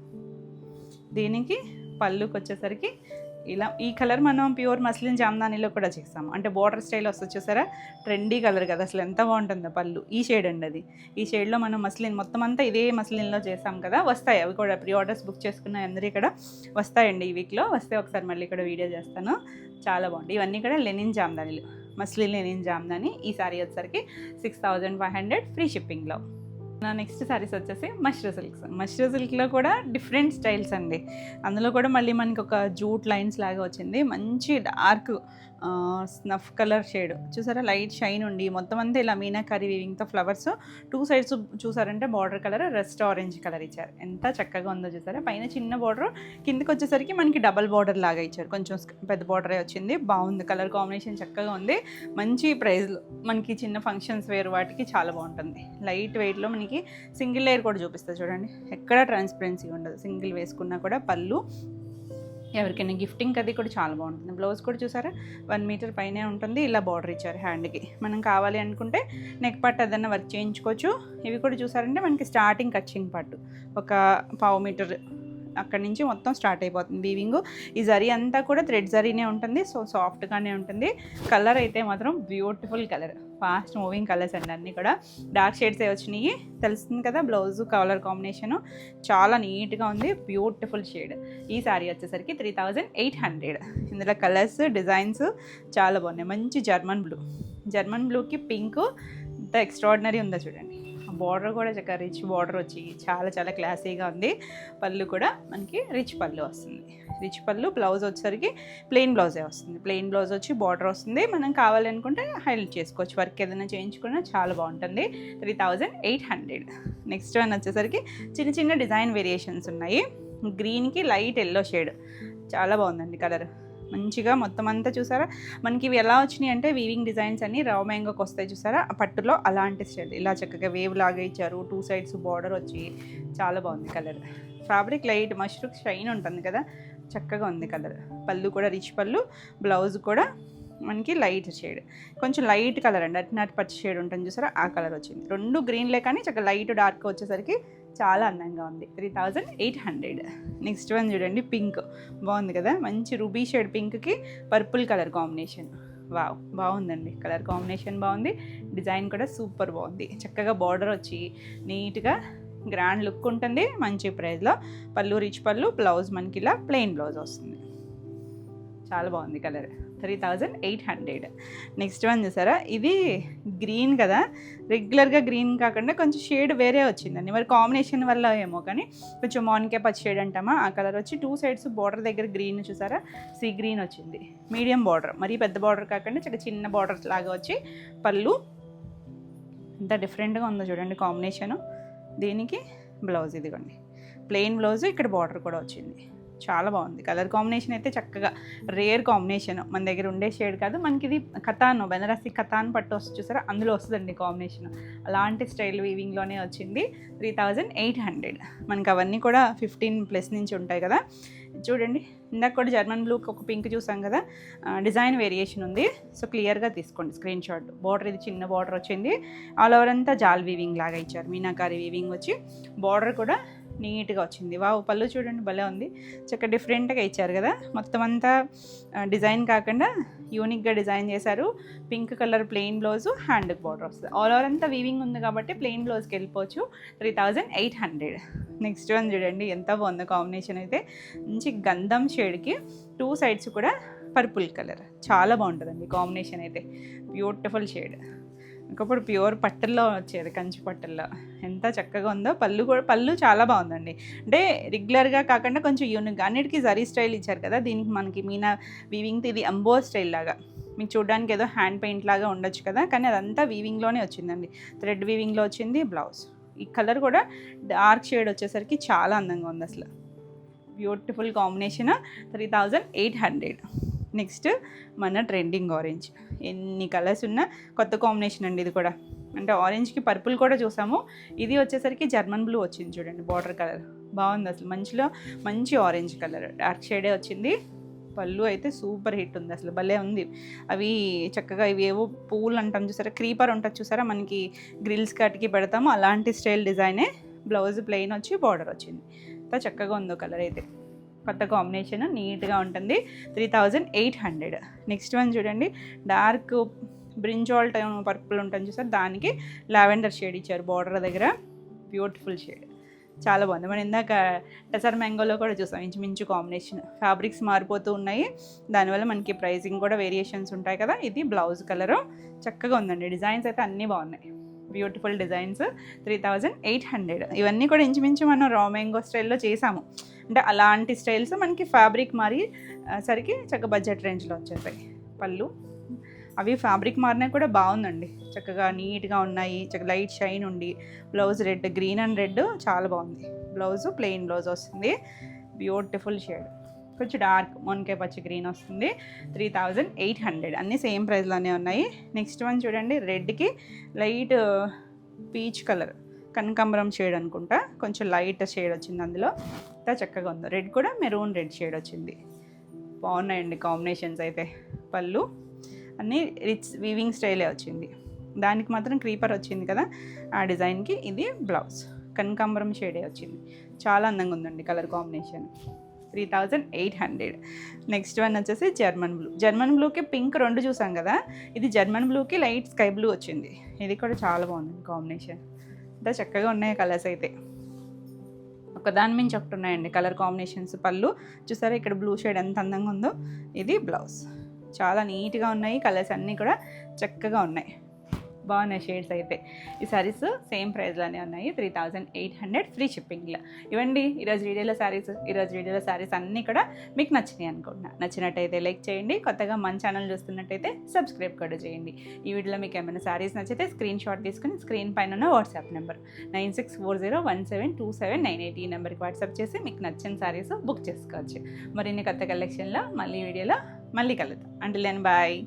S1: దీనికి పళ్ళుకి వచ్చేసరికి ఇలా ఈ కలర్ మనం ప్యూర్ మస్లిన్ జామ్దానిలో కూడా చేస్తాము, అంటే బోర్డర్ స్టైల్ వస్తుంది చూసారా, ట్రెండీ కలర్ కదా, అసలు ఎంత బాగుంటుందో పళ్ళు. ఈ షేడ్ అండి అది. ఈ షేడ్లో మనం మస్లిన్ మొత్తం అంతా ఇదే మస్లిన్లో చేసాం కదా, వస్తాయి అవి కూడా. ప్రీ ఆర్డర్స్ బుక్ చేసుకున్న అందరూ ఇక్కడ వస్తాయండి, ఈ వీక్లో వస్తే ఒకసారి మళ్ళీ ఇక్కడ వీడియో చేస్తాను. చాలా బాగుంది. ఇవన్నీ కూడా లెనిన్ జామ్దానీలు, మస్లిన్ లెనిన్ జామ్దాని. ఈ సారీ వచ్చేసరికి 6500 ఫ్రీ షిప్పింగ్లో. నా నెక్స్ట్ సారీస్ వచ్చేసి మష్రూ సిల్క్స్. మష్రూ సిల్క్లో కూడా డిఫరెంట్ స్టైల్స్ అండి. అందులో కూడా మళ్ళీ మనకి ఒక జూట్ లైన్స్ లాగా వచ్చింది. మంచి డార్క్ స్నఫ్ కలర్ షేడ్ చూసారా, లైట్ షైన్ ఉండి మొత్తం అంతా ఇలా మీనాకారి వీవింగ్తో ఫ్లవర్స్. 2 సైడ్స్ చూసారంటే border colour rust orange colour ఇచ్చారు. ఎంత చక్కగా ఉందో చూసారా. పైన చిన్న బార్డర్, కిందకి వచ్చేసరికి మనకి డబల్ బార్డర్ లాగా ఇచ్చారు. కొంచెం పెద్ద బార్డరే వచ్చింది. బాగుంది కలర్ కాంబినేషన్, చక్కగా ఉంది. మంచి ప్రైస్లో మనకి చిన్న ఫంక్షన్స్ వేరు వాటికి చాలా బాగుంటుంది. లైట్ వెయిట్లో మనకి సింగిల్ లేయర్ కూడా చూపిస్తుంది చూడండి, ఎక్కడ ట్రాన్స్పరెన్సీ ఉండదు. సింగిల్ వేసుకున్నా కూడా పళ్ళు, ఎవరికైనా గిఫ్టింగ్ అది కూడా చాలా బాగుంటుంది. బ్లౌజ్ కూడా చూసారా 1 మీటర్ పైనే ఉంటుంది. ఇలా బార్డర్ ఇచ్చారు హ్యాండ్కి. మనం కావాలి అనుకుంటే నెక్ పార్ట్ ఏదైనా వర్క్ చేయించుకోవచ్చు. ఇవి కూడా చూసారంటే మనకి స్టార్టింగ్ కచ్చింగ్ పార్ట్ ఒక 1/2 మీటర్ అక్కడి నుంచి మొత్తం స్టార్ట్ అయిపోతుంది వీవింగ్. ఈ జరీ అంతా కూడా థ్రెడ్ జరీనే ఉంటుంది, సో సాఫ్ట్గానే ఉంటుంది. కలర్ అయితే మాత్రం beautiful colour, fast moving colours అండి. అన్నీ కూడా డార్క్ షేడ్స్ వచ్చినాయి, తెలుస్తుంది కదా. బ్లౌజ్ కలర్ కాంబినేషను చాలా నీట్గా ఉంది, బ్యూటిఫుల్ షేడ్. ఈ సారీ వచ్చేసరికి 3800. ఇందులో కలర్స్ డిజైన్స్ చాలా బాగున్నాయి. మంచి జర్మన్ బ్లూ, జర్మన్ బ్లూకి పింక్, ఇంత ఎక్స్ట్రాడినరీ ఉందో చూడండి. బార్డర్ కూడా చక్కగా రిచ్ బార్డర్ వచ్చి చాలా చాలా క్లాసీగా ఉంది. పళ్ళు కూడా మనకి రిచ్ పళ్ళు వస్తుంది. రిచ్ పళ్ళు, బ్లౌజ్ వచ్చేసరికి ప్లెయిన్ బ్లౌజే వస్తుంది. ప్లెయిన్ బ్లౌజ్ వచ్చి బార్డర్ వస్తుంది. మనం కావాలనుకుంటే హైలైట్ చేసుకోవచ్చు, వర్క్ ఏదైనా చేయించుకున్నా చాలా బాగుంటుంది. 3800. నెక్స్ట్ వన్ వచ్చేసరికి చిన్న చిన్న డిజైన్ వేరియేషన్స్ ఉన్నాయి. గ్రీన్కి లైట్ ఎల్లో షేడ్ చాలా బాగుందండి కలర్. మంచిగా మొత్తం అంతా చూసారా మనకి ఇవి ఎలా వచ్చినాయి అంటే వీవింగ్ డిజైన్స్ అన్ని రావ్ మ్యాంగోకి వస్తాయి చూసారా, ఆ పట్టులో అలాంటి స్టైల్ ఇలా చక్కగా వేవ్ లాగా ఇచ్చారు. 2 sides బార్డర్ వచ్చి చాలా బాగుంది colour. Fabric light mushroom shine ఉంటుంది కదా, చక్కగా ఉంది కలర్. పళ్ళు కూడా రిచ్ పళ్ళు, బ్లౌజ్ కూడా మనకి లైట్ షేడ్, కొంచెం లైట్ కలర్ అండి, అట్నాట్ పచ్చి షేడ్ ఉంటుంది చూసారా, ఆ కలర్ వచ్చింది. 2 గ్రీన్లే కానీ చక్కగా లైట్ డార్క్ వచ్చేసరికి చాలా అందంగా ఉంది. 3800. నెక్స్ట్ వన్ చూడండి, పింక్ బాగుంది కదా, మంచి రూబీ షేడ్ పింక్కి పర్పుల్ కలర్ కాంబినేషన్. వావ్, బాగుందండి కలర్ కాంబినేషన్, బాగుంది. డిజైన్ కూడా సూపర్ బాగుంది. చక్కగా బార్డర్ వచ్చి నీట్గా గ్రాండ్ లుక్ ఉంటుంది. మంచి ప్రైస్లో పళ్ళు రిచ్ పళ్ళు, బ్లౌజ్ మనకి ఇలా ప్లెయిన్ బ్లౌజ్ వస్తుంది. చాలా బాగుంది కలర్. 3800. నెక్స్ట్ వన్ చూసారా, ఇది గ్రీన్ కదా, రెగ్యులర్గా గ్రీన్ కాకుండా కొంచెం షేడ్ వేరే వచ్చిందండి. మరి కాంబినేషన్ వల్ల ఏమో కానీ కొంచెం మార్నింగే పచ్చి షేడ్ అంటామా, ఆ కలర్ వచ్చి 2 sides బార్డర్ దగ్గర గ్రీన్ చూసారా, సీ గ్రీన్ వచ్చింది. మీడియం బార్డర్, మరీ పెద్ద బార్డర్ కాకుండా చిన్న బార్డర్ లాగా వచ్చి పళ్ళు ఎంత డిఫరెంట్గా ఉందో చూడండి కాంబినేషను. దీనికి బ్లౌజ్ ఇదిగోండి ప్లెయిన్ బ్లౌజ్, ఇక్కడ బార్డర్ కూడా వచ్చింది. చాలా బాగుంది కలర్ కాంబినేషన్ అయితే, చక్కగా రేర్ కాంబినేషన్, మన దగ్గర ఉండే షేడ్ కాదు. మనకి ఇది కథాన్, బెనారసి కథాన్ పట్టు వస్తుంది చూసారా, అందులో వస్తుందండి కాంబినేషన్. అలాంటి స్టైల్ వీవింగ్లోనే వచ్చింది. 3800. మనకి అవన్నీ కూడా 15+ నుంచి ఉంటాయి కదా. చూడండి, ఇందాక కూడా జర్మన్ బ్లూకి ఒక పింక్ చూసాం కదా, డిజైన్ వేరియేషన్ ఉంది. సో క్లియర్గా తీసుకోండి స్క్రీన్ షాట్. బార్డర్ ఇది చిన్న బార్డర్ వచ్చింది, ఆల్ ఓవర్ అంతా జాల్ వీవింగ్ లాగా ఇచ్చారు, మీనాకారి వీవింగ్ వచ్చి బార్డర్ కూడా నీట్గా వచ్చింది. వావ్, పళ్ళు చూడండి భలే ఉంది, చక్కగా డిఫరెంట్గా ఇచ్చారు కదా. మొత్తం అంతా డిజైన్ కాకుండా యూనిక్గా డిజైన్ చేశారు. పింక్ కలర్ ప్లెయిన్ బ్లౌజు, హ్యాండ్కి బార్డర్ వస్తుంది. ఆల్ ఓవర్ అంతా వీవింగ్ ఉంది కాబట్టి ప్లెయిన్ బ్లౌజ్కి వెళ్ళిపోవచ్చు. 3800. నెక్స్ట్ వన్ చూడండి, ఎంత బాగుందో కాంబినేషన్ అయితే, మంచి గంధం షేడ్కి 2 sides కూడా పర్పుల్ కలర్, చాలా బాగుంటుందండి కాంబినేషన్ అయితే, బ్యూటిఫుల్ షేడ్. ఇంకప్పుడు ప్యూర్ పట్టుల్లో వచ్చేది, కంచి పట్టుల్లో, ఎంత చక్కగా ఉందో. పళ్ళు చాలా బాగుందండి, అంటే రెగ్యులర్గా కాకుండా కొంచెం యూనిక్, అన్నిటికీ జరీ స్టైల్ ఇచ్చారు కదా. దీనికి మనకి మీనా వీవింగ్, ఇది అంబో స్టైల్ లాగా మీకు చూడడానికి ఏదో హ్యాండ్ పెయింట్ లాగా ఉండొచ్చు కదా, కానీ అదంతా వీవింగ్లోనే వచ్చిందండి. థ్రెడ్ వీవింగ్లో వచ్చింది బ్లౌజ్. ఈ కలర్ కూడా డార్క్ షేడ్ వచ్చేసరికి చాలా అందంగా ఉంది అసలు, బ్యూటిఫుల్ కాంబినేషన్. 3800. నెక్స్ట్ మన ట్రెండింగ్ ఆరెంజ్, ఎన్ని కలర్స్ ఉన్న కొత్త కాంబినేషన్ అండి ఇది కూడా. అంటే ఆరెంజ్కి పర్పుల్ కూడా చూసాము, ఇది వచ్చేసరికి జర్మన్ బ్లూ వచ్చింది చూడండి, బార్డర్ కలర్ బాగుంది అసలు. మంచి ఆరెంజ్ కలర్, డార్క్ షేడే వచ్చింది. పళ్ళు అయితే సూపర్ హిట్ ఉంది అసలు, భలే ఉంది. అవి చక్కగా ఇవి ఏవో పువ్వులు అంటాం చూసారా, క్రీపర్ ఉంటుంది చూసారా, మనకి గ్రిల్స్ కట్కి పెడతాము, అలాంటి స్టైల్ డిజైనే. బ్లౌజ్ ప్లెయిన్ వచ్చి బార్డర్ వచ్చింది. ఎంత చక్కగా ఉందో కలర్ అయితే, కొత్త కాంబినేషన్, నీట్గా ఉంటుంది. 3800. నెక్స్ట్ వన్ చూడండి, డార్క్ బ్రింజాల్ టైమ్ పర్పుల్ ఉంటుంది చూసారు, దానికి లావెండర్ షేడ్ ఇచ్చారు బార్డర్ దగ్గర, బ్యూటిఫుల్ షేడ్, చాలా బాగుంది. మనం ఇందాక టెసర్ మ్యాంగోలో కూడా చూసాం ఇంచుమించు కాంబినేషన్. ఫ్యాబ్రిక్స్ మారిపోతూ ఉన్నాయి, దానివల్ల మనకి ప్రైసింగ్ కూడా వేరియేషన్స్ ఉంటాయి కదా. ఇది బ్లౌజ్ కలరు, చక్కగా ఉందండి. డిజైన్స్ అయితే అన్నీ బాగున్నాయి, బ్యూటిఫుల్ డిజైన్స్. 3800. ఇవన్నీ కూడా ఇంచుమించు మనం రా మ్యాంగో స్టైల్లో చేసాము, అంటే అలాంటి స్టైల్స్ మనకి ఫ్యాబ్రిక్ మారి సరికి చక్కగా బడ్జెట్ రేంజ్లో వచ్చేసాయి. పళ్ళు అవి ఫ్యాబ్రిక్ మారినా కూడా బాగుందండి, చక్కగా నీట్గా ఉన్నాయి, చక్కగా లైట్ షైన్ ఉండి. Blouse red, green and red చాలా బాగుంది. బ్లౌజ్ ప్లెయిన్ బ్లౌజ్ వస్తుంది, బ్యూటిఫుల్ షేడ్, కొంచెం డార్క్ మొనకాయ పచ్చి గ్రీన్ వస్తుంది. 3800. అన్నీ సేమ్ ప్రైస్లోనే ఉన్నాయి. నెక్స్ట్ వన్ చూడండి, రెడ్కి లైట్ పీచ్ కలర్, కనకాంబరం షేడ్ అనుకుంటా, కొంచెం లైట్ షేడ్ వచ్చింది అందులో, ఎంత చక్కగా ఉందో. రెడ్ కూడా మెరూన్ రెడ్ షేడ్ వచ్చింది, బాగున్నాయండి కాంబినేషన్స్ అయితే. పళ్ళు అన్నీ రిచ్ వీవింగ్ స్టైలే వచ్చింది, దానికి మాత్రం క్రీపర్ వచ్చింది కదా ఆ డిజైన్కి. ఇది బ్లౌజ్ కనకాంబరం షేడే వచ్చింది, చాలా అందంగా ఉందండి కలర్ కాంబినేషన్. 3800. నెక్స్ట్ వన్ వచ్చేసి జర్మన్ బ్లూకి పింక్ 2 చూసాం కదా, ఇది జర్మన్ బ్లూకి లైట్ స్కై బ్లూ వచ్చింది. ఇది కూడా చాలా బాగుంది కాంబినేషన్, అంతా చక్కగా ఉన్నాయి కలర్స్ అయితే, ఒకదాని మించి ఒకటి ఉన్నాయండి కలర్ కాంబినేషన్స్. పళ్ళు చూసారా, ఇక్కడ బ్లూ షేడ్ ఎంత అందంగా ఉందో. ఇది బ్లౌజ్, చాలా నీట్గా ఉన్నాయి కలర్స్, అన్నీ కూడా చక్కగా ఉన్నాయి. బాగున్నాయి షేడ్స్ అయితే. ఈ సారీస్ సేమ్ ప్రైస్లోనే ఉన్నాయి, 3800 ఫ్రీ షిప్పింగ్లో. ఇవ్వండి ఈరోజు వీడియోలో శారీస్ అన్నీ కూడా మీకు నచ్చినాయి అనుకుంటున్నా. నచ్చినట్టయితే లైక్ చేయండి, కొత్తగా మన ఛానల్ చూస్తున్నట్టయితే సబ్స్క్రైబ్ కూడా చేయండి. ఈ వీడియోలో మీకు ఏమైనా శారీస్ నచ్చితే స్క్రీన్ షాట్ తీసుకుని స్క్రీన్ పైన ఉన్న వాట్సాప్ నెంబర్ 9640172798 ఈ నెంబర్కి వాట్సాప్ చేసి మీకు నచ్చిన శారీస్ బుక్ చేసుకోవచ్చు. మరిన్ని కొత్త కలెక్షన్లో మళ్ళీ వీడియోలో మళ్ళీ కలుద్దాం. Until then bye.